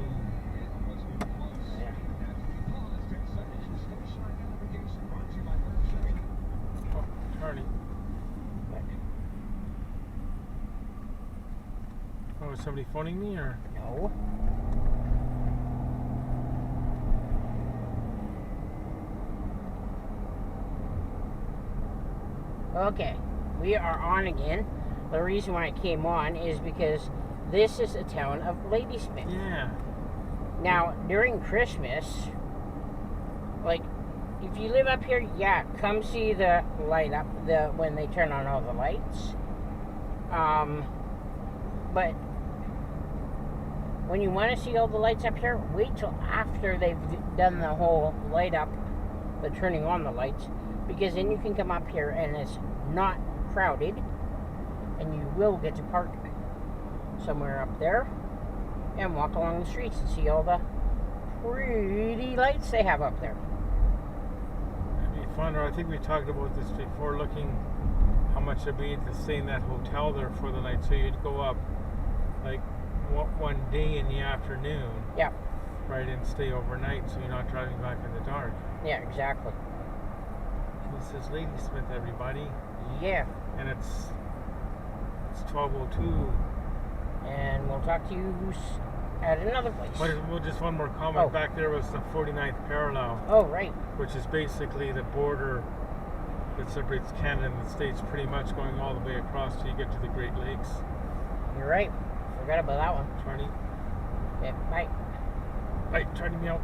Yeah. Oh, Charlie. Oh, is somebody phoning me or? No. Okay, we are on again. The reason why I came on is because this is a town of Ladysmith. Yeah. Now, during Christmas, like, if you live up here, yeah, come see the light up, when they turn on all the lights. But when you want to see all the lights up here, wait till after they've done the whole light up, the turning on the lights, because then you can come up here and it's not crowded, and you will get to park somewhere up there and walk along the streets and see all the pretty lights they have up there. It'd be fun, or I think we talked about this before, looking how much it'd be to stay in that hotel there for the night. So you'd go up like one day in the afternoon, Yeah, right, and stay overnight, so you're not driving back in the dark. yeah, exactly. This is Ladysmith, everybody, Yeah, and it's 12:02. and we'll talk to you at another place. Well, just one more comment. Oh. Back there was the 49th parallel, Oh, right. which is basically the border that separates Canada and the States, pretty much going all the way across till you get to the Great Lakes. You're right. Forgot about that one. Charlie, Okay, bye. hey, Charlie, me out.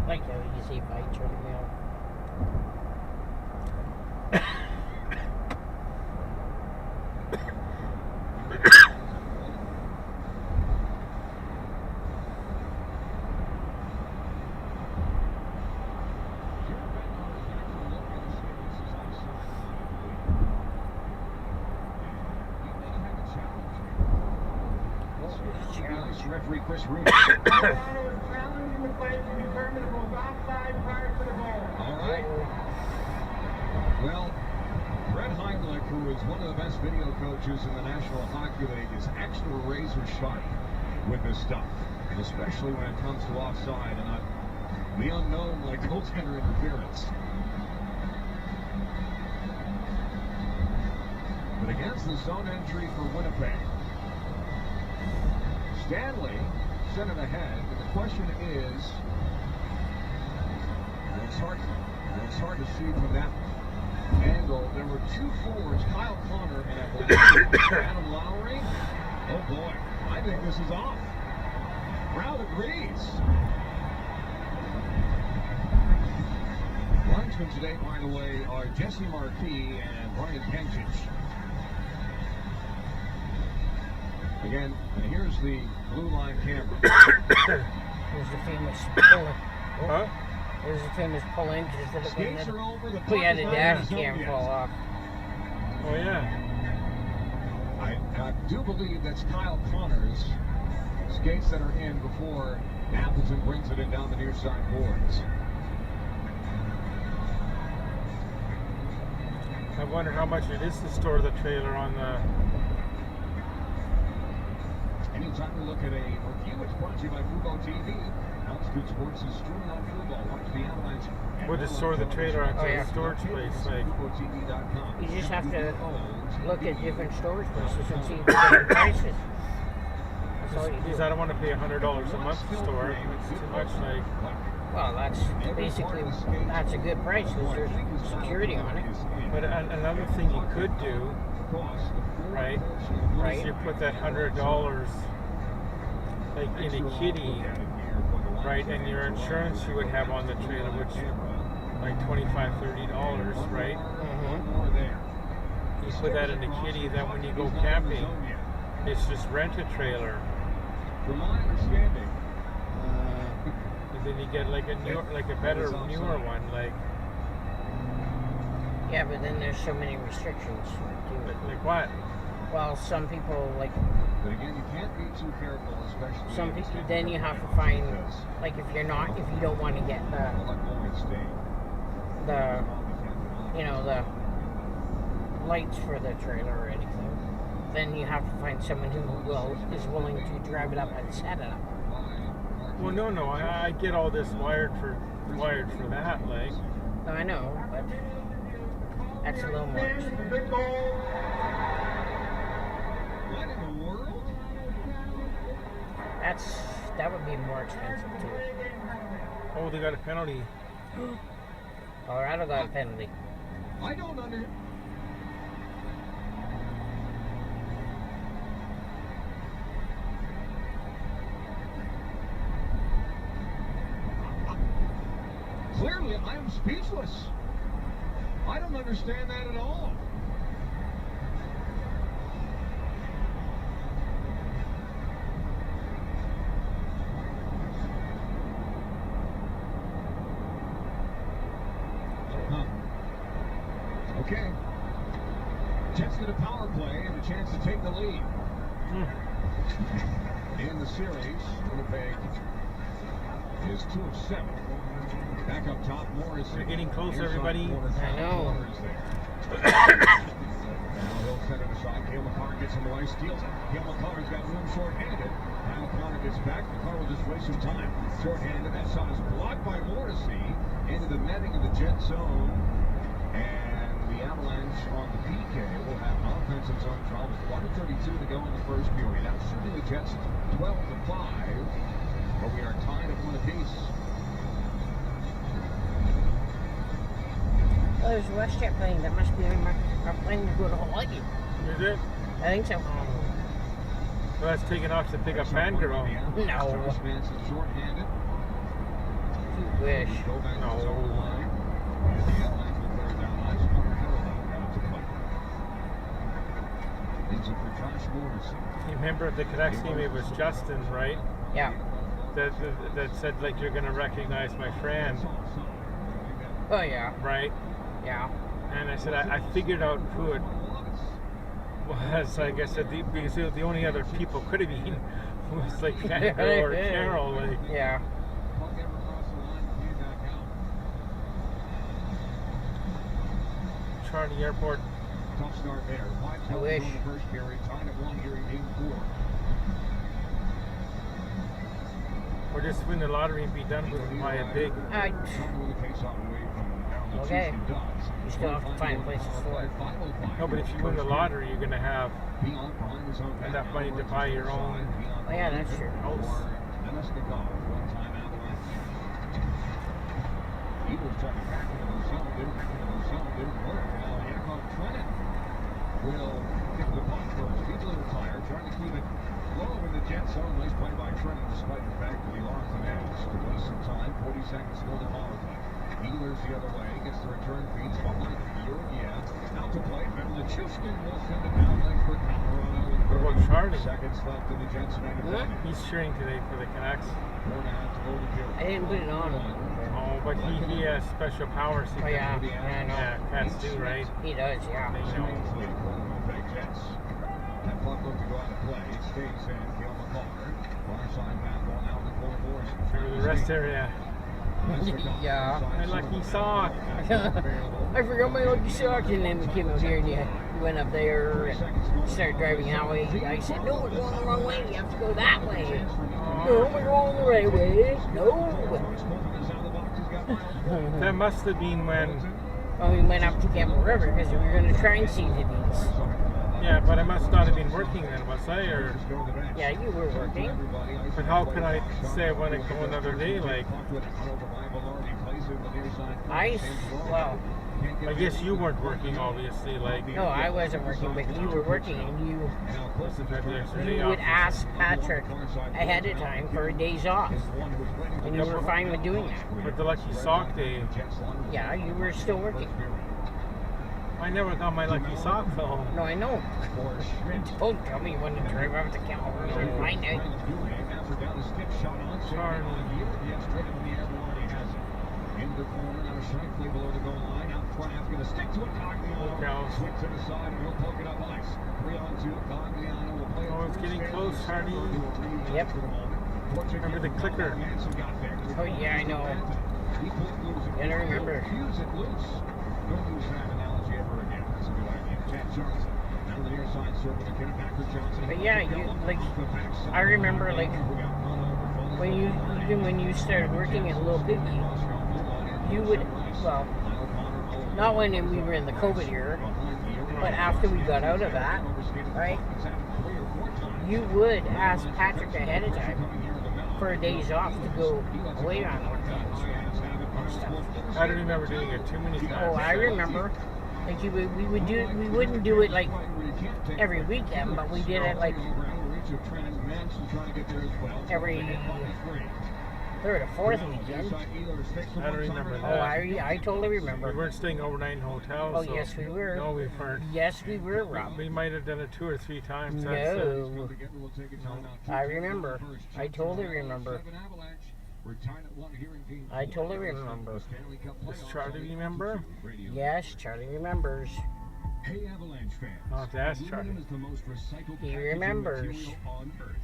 Like how you say bye, Charlie Mail. Referee Chris Root. All right. Well, Fred Heimlich, who is one of the best video coaches in the National Hockey League, is extra razor sharp with this stuff, and especially when it comes to offside and not the unknown like goaltender interference. But against the zone entry for Winnipeg, Stanley sent it ahead, and the question is, it's hard to see from that angle. There were two forwards, Kyle Connor and Adam Lowry. Oh boy, I think this is off. Crowd agrees. Linesmen today, by the way, are Jesse Marquis and Brian Pencic. Again, and here's the blue line camera. Here's the famous pull-in. Huh? There's the famous pull-in, because if Skates are over, the we had a puck is not dash in the zone cam yet. fall off. Oh yeah. I do believe that's Kyle Connor's skates that are in before Appleton brings it in down the near side boards. I wonder how much it is to store the trailer on the. Anytime we look at a review, it's brought to you by Fubo TV. Altitude Sports is streaming on football. Watch the Avalanche. We'll just store the trailer at Oh, yeah. the storage place, like. FuboTV.com. You just have to look at different storage places and see the different prices. That's all you Because do. I don't want to pay $100 a month to store it. It's too much, like. Well, that's basically, that's a good price, because there's security on it. But another thing you could do, right, Right. is you put that $100 like in a kitty, right, and your insurance you would have on the trailer, which like $25-$30, right? Mm-hmm. You put that in a kitty, then when you go camping, it's just rent a trailer, From my understanding, and then you get like a better, newer one, like Yeah, but then there's so many restrictions too. Like what? Well, some people like But again, you can't be too careful, especially. some people. Then you have to find like if you don't want to get the the lights for the trailer or anything, then you have to find someone who is willing to drive it up and set it up. Well, no, I get all this wired for that, like. No, I know, but that's a little more expensive. What in the world? That would be more expensive too. Oh, they got a penalty. Colorado got a penalty. I don't under. Clearly, I am speechless. I don't understand that at all. Okay. Jets get a power play and a chance to take the lead. In the series, Winnipeg is 2 of 7. Back up top, Morris. They're getting close, everybody. I know. Now he'll set it aside. Cale Makar gets in the way, steals it. Cale Makar's got room short-handed. Now Connor gets back. Makar will just waste some time. Short-handed. That shot is blocked by Morrissey into the netting of the Jet zone. And the Avalanche on the PK will have an offensive zone draw with 1:32 to go in the first period. Now shooting the Jets 12 to 5, but we are tied at 1 apiece. Oh, there's a WestJet plane. That must be our plane to go to Hawaii. Is it? I think so. Well, that's taking off to pick up Fangirl. No. Short-handed. You wish. Go back to No. his own line. And the Avalanche will clear it down. Nice cover Harrelson out to play. Leaves it for Josh Morrissey. You remember at the Canucks game, it was Justin, right? Yeah. That said, like, you're going to recognize my friend, Oh yeah. right? Yeah. And I said, I figured out who it was. Like I said, because the only other people could have been was like Fangirl or Carol. Like, Yeah. Charlie Airport. Tough start there. I wish. In the first period, tied at 1 here in game 4. Or just win the lottery and be done with it by a big. Okay. You still have to find places for it. No, but if you win the lottery, you're going to have enough money to buy your own Oh yeah, that's true. house. Eagles trying to back into the zone, didn't work. Now Yakov Trennan will kick the puck first. He's a little tired, trying to keep it low in the Jet zone. Nice play by Trennan, despite the fact that he lost an edge. To waste some time, 40 seconds to go to power play. Ehlers the other way, gets the return feeds behind Georgiev. Out to play, middle to Chuskin will send it down late for Colorado. What about Charlie? Seconds left in the Jets advantage. He's cheering today for the Canucks. 4.5 to go to period. I didn't put it on. Oh, but he has special powers. Oh yeah. Yeah, I know. Yeah, cats do, right? He does, yeah. They know. Winnipeg Jets. That puck looked to go out of play. It stays in. Cale Makar. Far side back ball now in the corner for us. Through the rest area. Yeah. My lucky sock. I forgot my lucky sock, and then we came up here and you went up there and started driving that way. I said, no, we're going the wrong way. You have to go that way. No, we're going the right way. No. That must have been when. Well, we went up to Campbell River because we were going to try and see the bees. Yeah, but I must not have been working then, was I? Or. Yeah, you were working. But how can I say I want to go another day? Like. Well, I guess you weren't working, obviously. Like. no, I wasn't working, but you were working, and you You would ask Patrick ahead of time for days off, and you were fine with doing that. But the lucky sock day, Yeah, you were still working. I never got my lucky sock though. No, I know. Don't tell me when to drive out to Campbell River and find it. In the corner, now slightly below the goal line, out Kraft going to stick to it. Cogliano swing to the side and he'll poke it up ice. 3-on-2. Cogliano will play it. Oh, it's getting close, Hardy. Yep. Remember the clicker? Oh yeah, I know. I don't remember. Fuse it loose. Don't use that analogy ever again. That's a good idea. Chad Johnson. Down the near side circle to get it back for Johnson. But yeah, you like. I remember like when you even when you started working at Little Piggy, you would not when we were in the COVID era, but after we got out of that, right? You would ask Patrick ahead of time for days off to go away on and stuff. I don't remember doing it too many times. Oh, I remember. Like we wouldn't do it like every weekend, but we did it like every third or fourth weekend. I don't remember that. Oh, I totally remember. We weren't staying overnight in hotels. Oh, so yes, we were. No, we weren't. Yes, we were, Rob. We might have done it 2 or 3 times. No. I remember. I totally remember. I totally remember. Does Charlie remember? Yes, Charlie remembers. Hey, Avalanche fans. I'll have to ask Charlie. Aluminum is the most recycled He packaging remembers. material on Earth.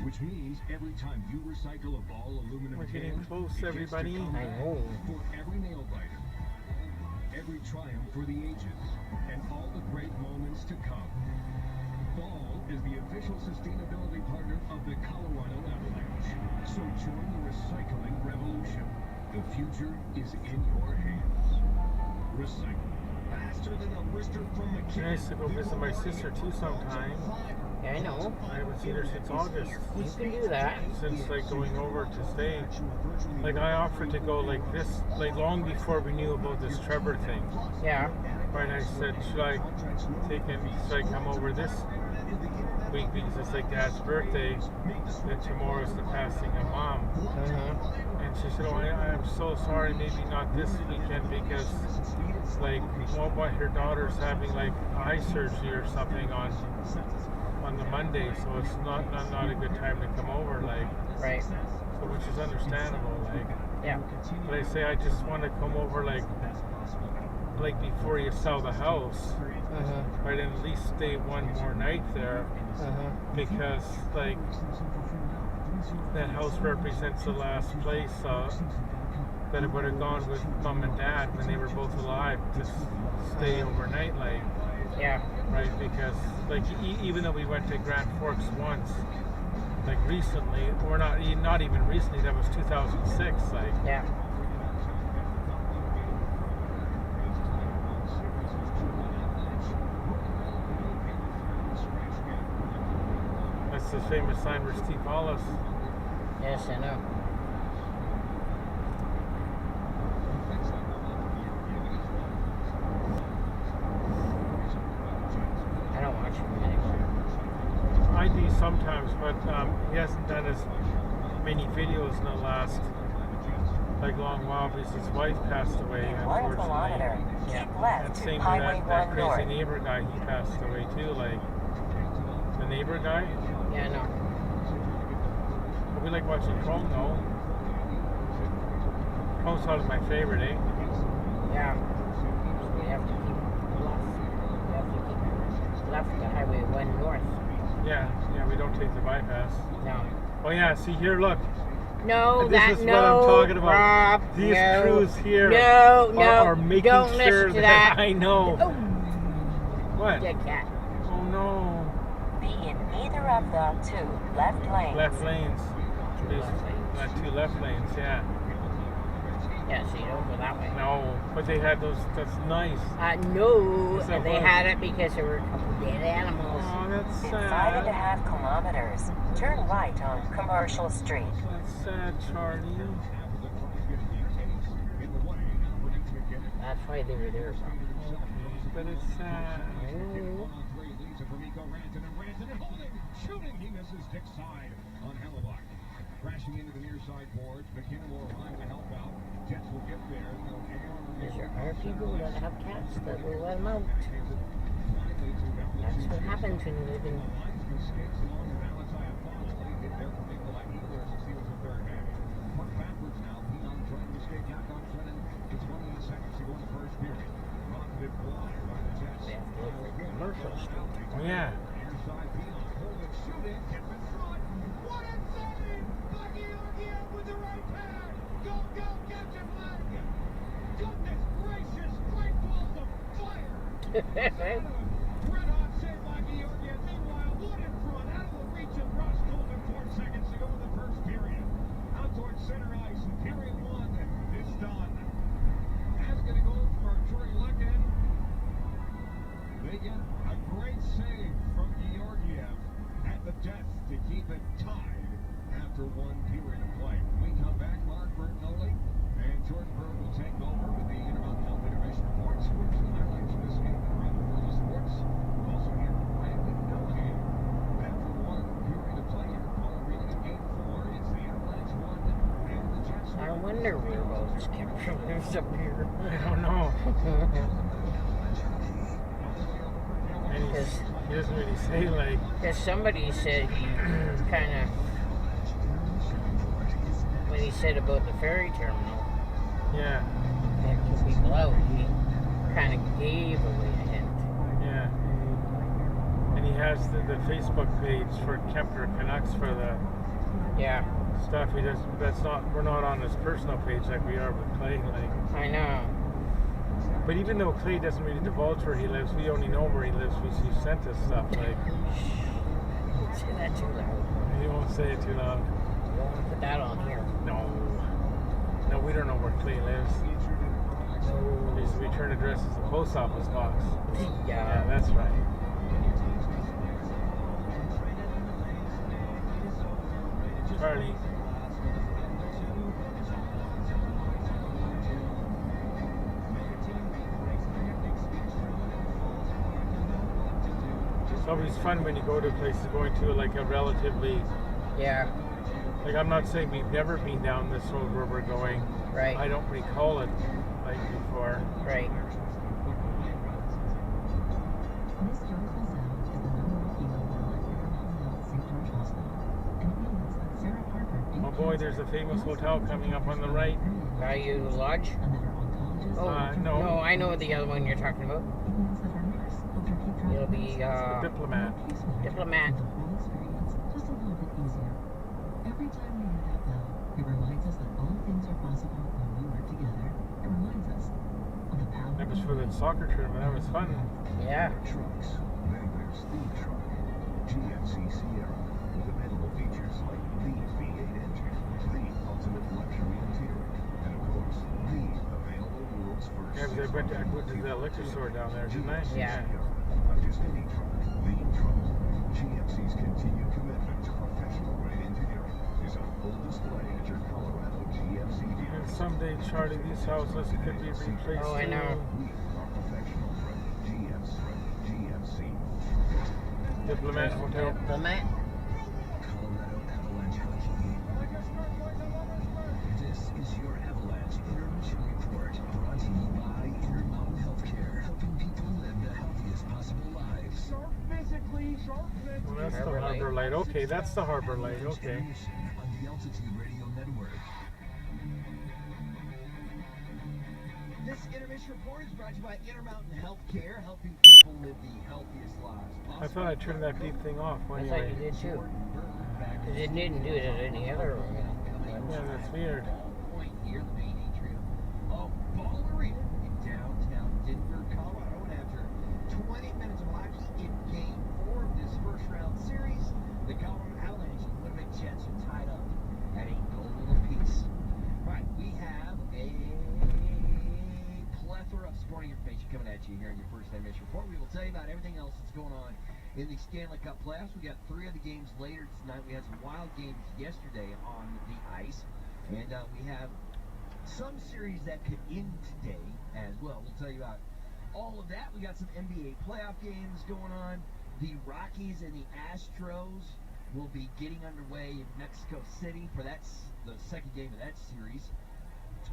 Which means every time you recycle a ball aluminum We're can, getting close, it gets to everybody. come I back know. for every nail biter, every triumph for the ages, and all the great moments to come. Ball is the official sustainability partner of the Colorado Avalanche. So join the recycling revolution. The future is in your hands. Recycle. Faster than a wrister from the It's kid. nice to go visit my sister too sometime. Yeah, I know. I haven't seen her since August. You can do that. Since like going over to stay. Like I offered to go like this, like long before we knew about this Trevor thing. Yeah. Right, I said, should I come over this week because it's like Dad's birthday, and tomorrow's the passing of Mom. Mm-hmm. And she said, oh, I'm so sorry, maybe not this weekend because like what her daughter's having like eye surgery or something on the Monday, so it's not a good time to come over, like. Right. So which is understandable, like. Yeah. But I say I just want to come over like before you sell the house, Mm-hmm. right, and at least stay one more night there, Mm-hmm. because like that house represents the last place that it would have gone with Mom and Dad when they were both alive to stay overnight, like. Yeah. Right, because like even though we went to Grand Forks once, like recently, or not even recently, that was 2006, like. Yeah. That's the famous sign where Steve Hollis. Yes, I know. I don't watch him anymore. I do sometimes, but he hasn't done as many videos in the last long while because his wife passed away, In 1 unfortunately. kilometer, keep left And to same with Highway that 1 crazy north. neighbor guy, he passed away too, like the neighbor guy. Yeah, I know. But we like watching Chrome though. Chrome's probably my favorite, eh? Yeah. So we have to keep left. We have to keep left to Highway 1 north. Yeah, we don't take the bypass. No. Oh yeah, see here, look. No, This is what I'm talking about. Rob, These no, crews here no, are making don't sure listen to that. I know. Oh, What? dead cat. Oh no. Be in either of the 2 left lanes. Left lanes. Two There's left lanes. 2 left lanes, yeah. Yeah, so you don't go that way. No, but they had those, that's nice. No, Is that they what? had it because there were a couple dead animals. Oh, that's In sad. 5.5 kilometers, turn right on Commercial Street. That's sad, Charlie. That's why they were there, bro. But it's sad. Oh. Shooting, he misses Dick side on Hellebuck. Crashing into the near side boards. McKinnon will arrive to help out. Jets will get there. Because there are people that have cats that will let them out. That's what happens when you live in. Backwards now. He on trying to escape back on Trennan. It's 28 seconds to go in the first period. Yeah. Near side Phelan, hold and shoot it, kept in front. What a save! By Georgiev with the right pad. Go, Captain Flag! Goodness gracious, straight balls of fire! Red hot save by Georgiev. Meanwhile, Wood in front, out of the reach of Ross Coleman. 4 seconds to go in the first period. Out towards center ice, and period 1 is done. That's going to go for Troy Lekin. They get a great save from Georgiev at the death to keep it tied after 1 period of play. When we come back, Mark Bertinoli and Jordan Berg will take over with the Intermountain Health Intermission Report. Scores and highlights from this week around the world of sports. Also here, Brandon Nohe. After 1 period of play here, Paul reading at Game 4. It's the Avalanche 1 and the Jets 1. I wonder where those chemtrails up here. I don't know. And he doesn't really say, like... Because somebody said he kind of, when he said about the ferry terminal, Yeah. and to people out, he kind of gave away a hint. Yeah. And he has the Facebook page for Kempner Canucks for the Yeah, stuff he does. That's not, we're not on his personal page like we are with Clay. Like, I know. but even though Clay doesn't really divulge where he lives, we only know where he lives because he sent us stuff. Like, Don't say that too loud. he won't say it too loud. You don't want to put that on here. No, we don't know where Clay lives. His return address is the post office box. Yeah, that's right. Charlie. It's always fun when you go to places going to like a relatively, Yeah, like I'm not saying we've never been down this road where we're going. right, I don't recall it like before. right. This joyful sound is the number of female ballad in Intermountain Health St. George Hospital. And opinions that Sarah Parker Oh boy, there's a famous hotel coming up on the right. Bayou Lodge? Another oncologist. Oh, no. no, I know the other one you're talking about. Opinions that her nurse helped her keep track It'll of be, The Diplomat. Diplomat. The whole experience just a little bit easier. Every time we hear that bell, it reminds us that all things are possible when we work together. It reminds us of the power. That was for the soccer tournament. That was fun. Yeah. Trucks, Wrangler's theme truck, GMC Sierra, with available features like the V8 engine, the ultimate luxury interior, and of course, the available world's first. Yeah, because I went to the liquor store down there, didn't I? Yeah. Not just any truck, the truck. GMC's continued commitment to professional grade engineering is on full display at your Colorado GMC And dealers. someday, Charlie, these houses could be replaced. Oh, I know. We are professional grade GMC. Diplomat Hotel. Diplomat? Colorado Avalanche hockey game. This is your Avalanche Intermission Report, brought to you by Intermountain Healthcare, helping people live the healthiest possible lives. Sharp physically, sharp mentally. Well, that's Harbor the Light. Harbor Light. Okay, that's the Harbor Light. Okay. On the Altitude Radio Network. This intermission report is brought to you by Intermountain Healthcare, helping people live the healthiest lives possible. I thought I turned that beep thing off. I Anyway. thought you did too. 'Cause it didn't do it at any other event. Yeah, that's weird. Point near the main atrium of Ball Arena in downtown Denver, Colorado. And after 20 minutes of hockey in Game 4 of this first round series, the Colorado Avalanche and Winnipeg Jets are tied up at a goal apiece. Right, we have a plethora of sporting information coming at you here in your first intermission report. We will tell you about everything else that's going on in the Stanley Cup playoffs. We got 3 of the games later tonight. We had some wild games yesterday on the ice. And we have some series that could end today as well. We'll tell you about all of that. We got some NBA playoff games going on. The Rockies and the Astros will be getting underway in Mexico City for the second game of that series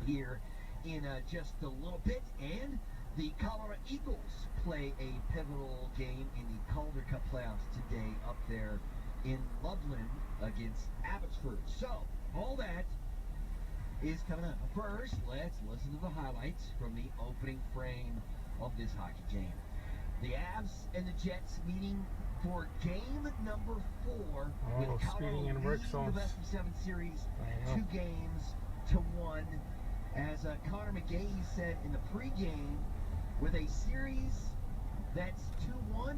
here in just a little bit. And the Colorado Eagles play a pivotal game in the Calder Cup playoffs today up there in Loveland against Abbotsford. So, all that is coming up. But first, let's listen to the highlights from the opening frame of this hockey game. The Avs and the Jets meeting for game number 4. Oh, with speeding in work leading zones. the best of 7 series I know. 2 games to 1. As Connor McGahey said in the pregame, with a series that's 2-1,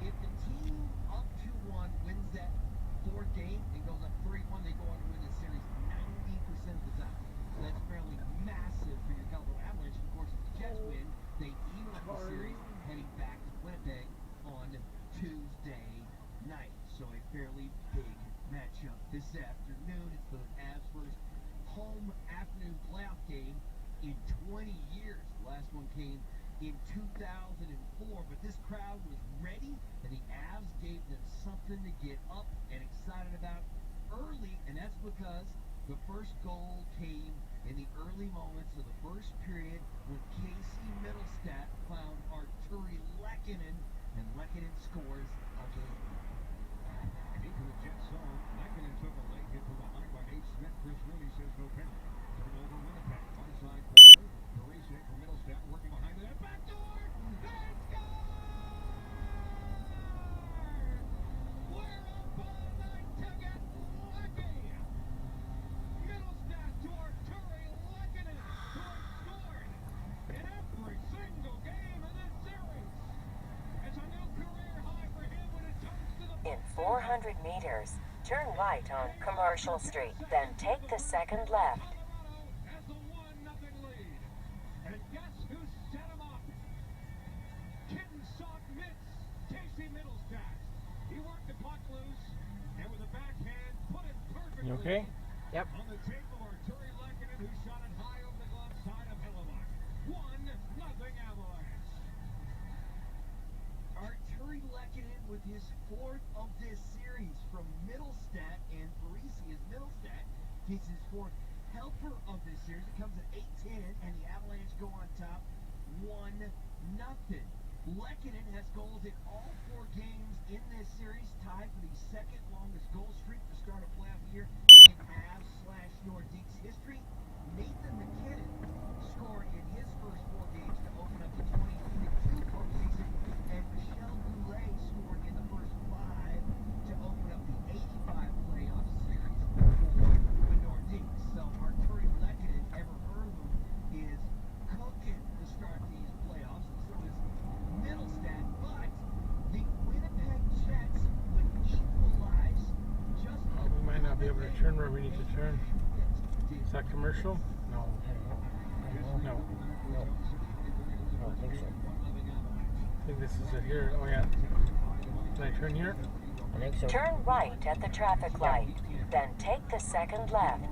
if the team up 2-1 wins that 4th game and goes up 3-1, they go on to win the series 90% of the time. So that's fairly massive for your Colorado Avalanche. Of course, if the Jets win, they even up the series heading back to Winnipeg on Tuesday night. So a fairly big matchup this afternoon. It's the Avs' first home afternoon playoff game in 20 years. The last one came in 2004, but this crowd was ready, and the Avs gave them something to get up and excited about early, and that's because the first goal came in the early moments of the first period when Casey Middlestat found Arturi Lehkonen, and Lehkonen scores a goal. Into the Jet zone. Lehkonen took a late hit from behind by Nate Smith. Chris Rooney says no penalty. Turn over Winnipeg. Far side corner. Parisic from Middlestat working behind the net. Back door! And score! We're up all night to get lucky! Middlestat to Arturi Lehkonen, who has scored in every single game of this series. It's a new career high for him when it comes to the In 400 meters, turn right on Commercial Street, then take the second left. Colorado has the 1-0 lead. And guess who set him up? Kitten sock mitts, Casey Middlestat. He worked the puck loose, and with a backhand, put it perfectly. You okay? Yep. On the table, Arturi Lehkonen, who shot it high over the glove side of Hellebuck. 1-0 Avalanche. Arturi Lehkonen with his 4th of this series from Middlestat, and Parisi is Middlestat gets his 4th helper of this series. It comes at 8-10, and the Avalanche go on top 1-0. Lehkonen has goals in all 4 games in this series, tied for the 2nd longest goal streak to start a playoff year in Avs/Nordiques history. Nathan McKinnon scored in his first 4 games to open up the 2022 postseason, and Michel Goulet scored in the first 5 to open up the 85 playoff series for the Nordiques. So Arturi Lehkonen, ever heard of him, is cooking to start these playoffs, and so is Middlestat. But the Winnipeg Jets would equalize just We might not be able to turn where we need to turn. Is that commercial? No. No. No. I don't think so. I think this is it here. Oh yeah. Can I turn here? I think so. Turn right at the traffic light, then take the second left.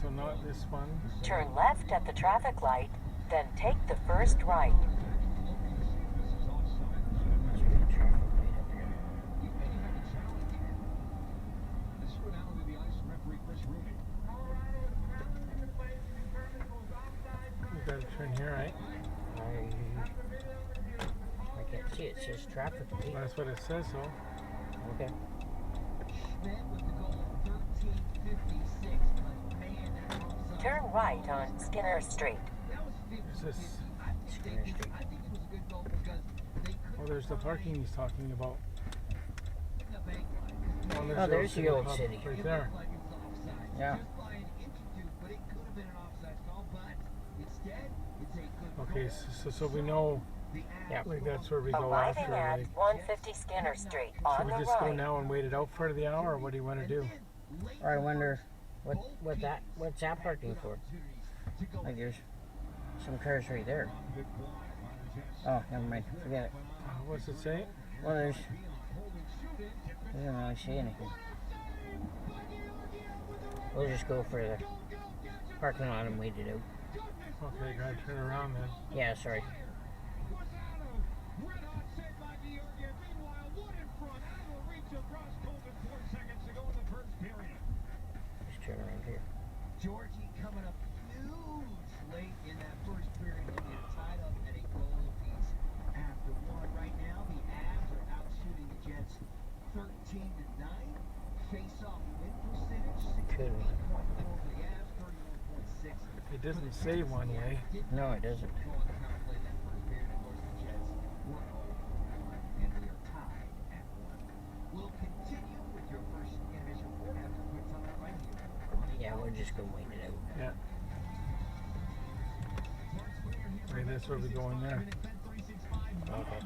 So not this one. Turn left at the traffic light, then take the first right. Must be a traffic light up here. You may have a challenge. This went out to the ice referee Chris Rooney. We gotta turn here, right? I can't see it. It says traffic light. That's what it says, so. Okay. Schmidt with the goal, 13:56. But man, that offside. Turn right on Skinner Street. That was 50-50. Is this- I think it was a good goal because they couldn't Oh, there's the parking he's talking about. find the bank line. Oh, there's the old Hub city. right It there. looked like it was offside. Yeah. Just by an inch or two, but it could have been an offside call. But instead, it's a good Okay, goal. so we know. The Yeah. Like that's where we go Arriving after. at Like, 150 Skinner Street should on we the just go right. now and wait it out for the hour, or what do you want to do? Or I wonder what's that parking for? Like there's some cars right there. Oh, never mind. Forget it. What's it say? Well, doesn't really say anything. We'll just go for the parking lot and wait it out. Okay, gotta turn around then. Yeah, sorry. Red hot save by Georgiev. Meanwhile, Wood in front. Out of reach of Ross Colton. 4 seconds to go in the first. Could be. It doesn't say one way. No, it doesn't. Yeah, we're just gonna wait it out. Yeah. Okay, that's where we go in there. Okay.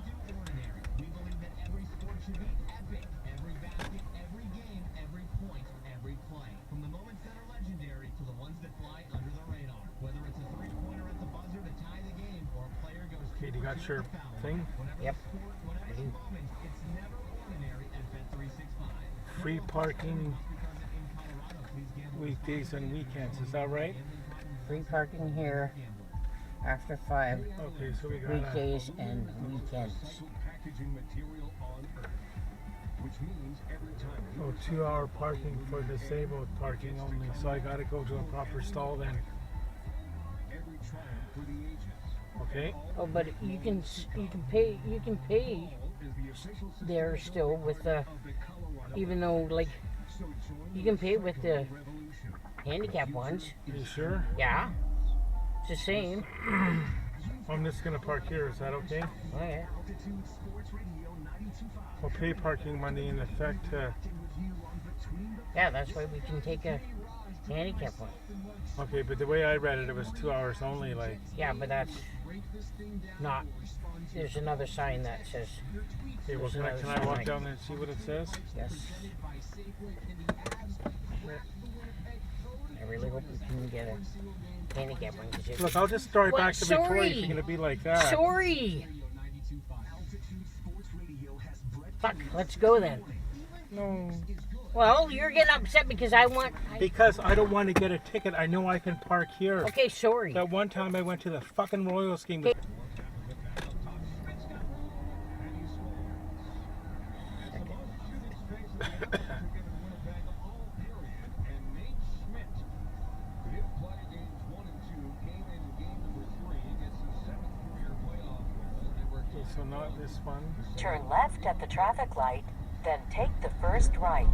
We believe that every sport should be epic. Every basket, every game, every point, every play. From the moments that are legendary to the ones that fly under the radar. Whether it's a three-pointer at the buzzer to tie the game or a player goes Okay, you got your thing? Yep. whatever the moment, it's never ordinary at Bet365. Free parking weekdays and weekends, is that right? Free parking here after 5 Okay, so we got weekdays and weekends. Packaging material on Earth, which means every time you 2-hour parking for disabled parking only. So I gotta go to a proper stall then. every triumph for the ages. Okay? Oh, but you can pay Is the official there still with the, of the Colorado. even though like So join you can pay with the revolution. handicap ones. You sure? Yeah, it's the same. I'm just gonna park here, is that okay? Okay. Altitude Sports Radio 92.5. Well, pay parking money in effect to... Yeah, that's why we can take a handicap one. Okay, but the way I read it, it was 2 hours only, like... Yeah, but that's not. There's another sign that says Okay, well, can I walk down there and see what it says? yes. I really hope we can get a handicap one. 'Cause Look, I'll just drive What? back to Victoria if Sorry. you're gonna be like that. Sorry. Fuck. Let's go then. No. Well, you're getting upset because I want. Because I don't want to get a ticket. I know I can park here. Okay, sorry. That one time I went to the fucking Royals game. Okay. Okay, so not this one. Turn left at the traffic light, then take the first right.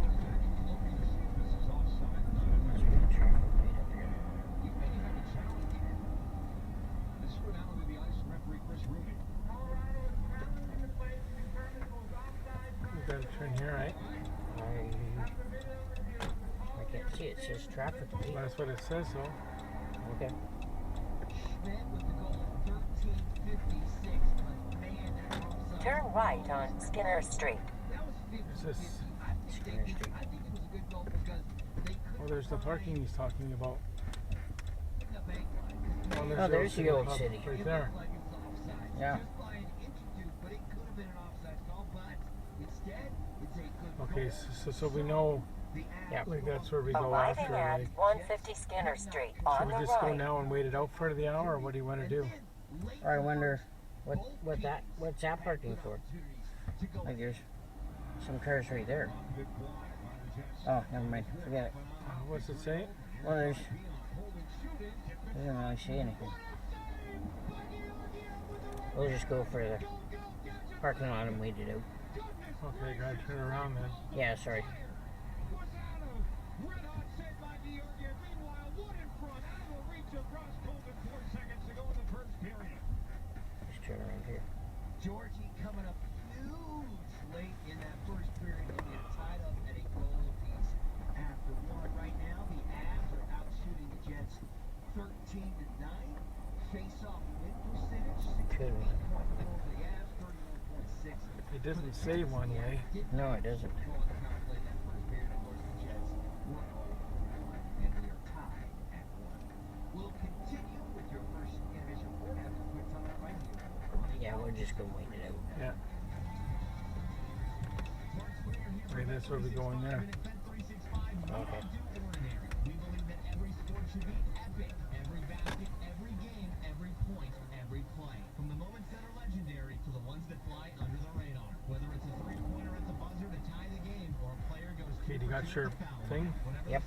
We gotta turn here, right? I can't see it. It says traffic light. That's what it says, though. Okay. Turn right on Skinner Street. Is this... Skinner Street. Oh, there's the parking he's talking about. Oh, there's the old Hub city. right there. Yeah. Okay, so we know, Yeah. like, that's where we go Arriving after. at Like, 150 Skinner Street should on we the just go right. now and wait it out for the hour, or what do you want to do? Or I wonder what's that parking for? Like there's some cars right there. Oh, never mind. Forget it. What's it say? Well, doesn't really say anything. We'll just go for the parking lot and wait it out. Okay, gotta turn around then. Yeah, sorry. Just turn around here. Georgie coming up huge late in that first period when they tied up at a goal apiece. After one right now, the Avs are out shooting the Jets 13-9. Face-off win percentage Could be. 60.4 for the Avs, 31.6. It doesn't say one way. No, it doesn't. We'll continue with your first intermission report after a quick timeout right here. Yeah, we're just gonna wait it out. Yeah. Okay, that's where we go in there. Okay. We believe that every sport should be epic. Every basket, every game, every point, every play. From the moments that are legendary to the ones that fly under the radar. Whether it's a three-pointer at the buzzer to tie the game or a player goes Okay, you got your thing? Yep.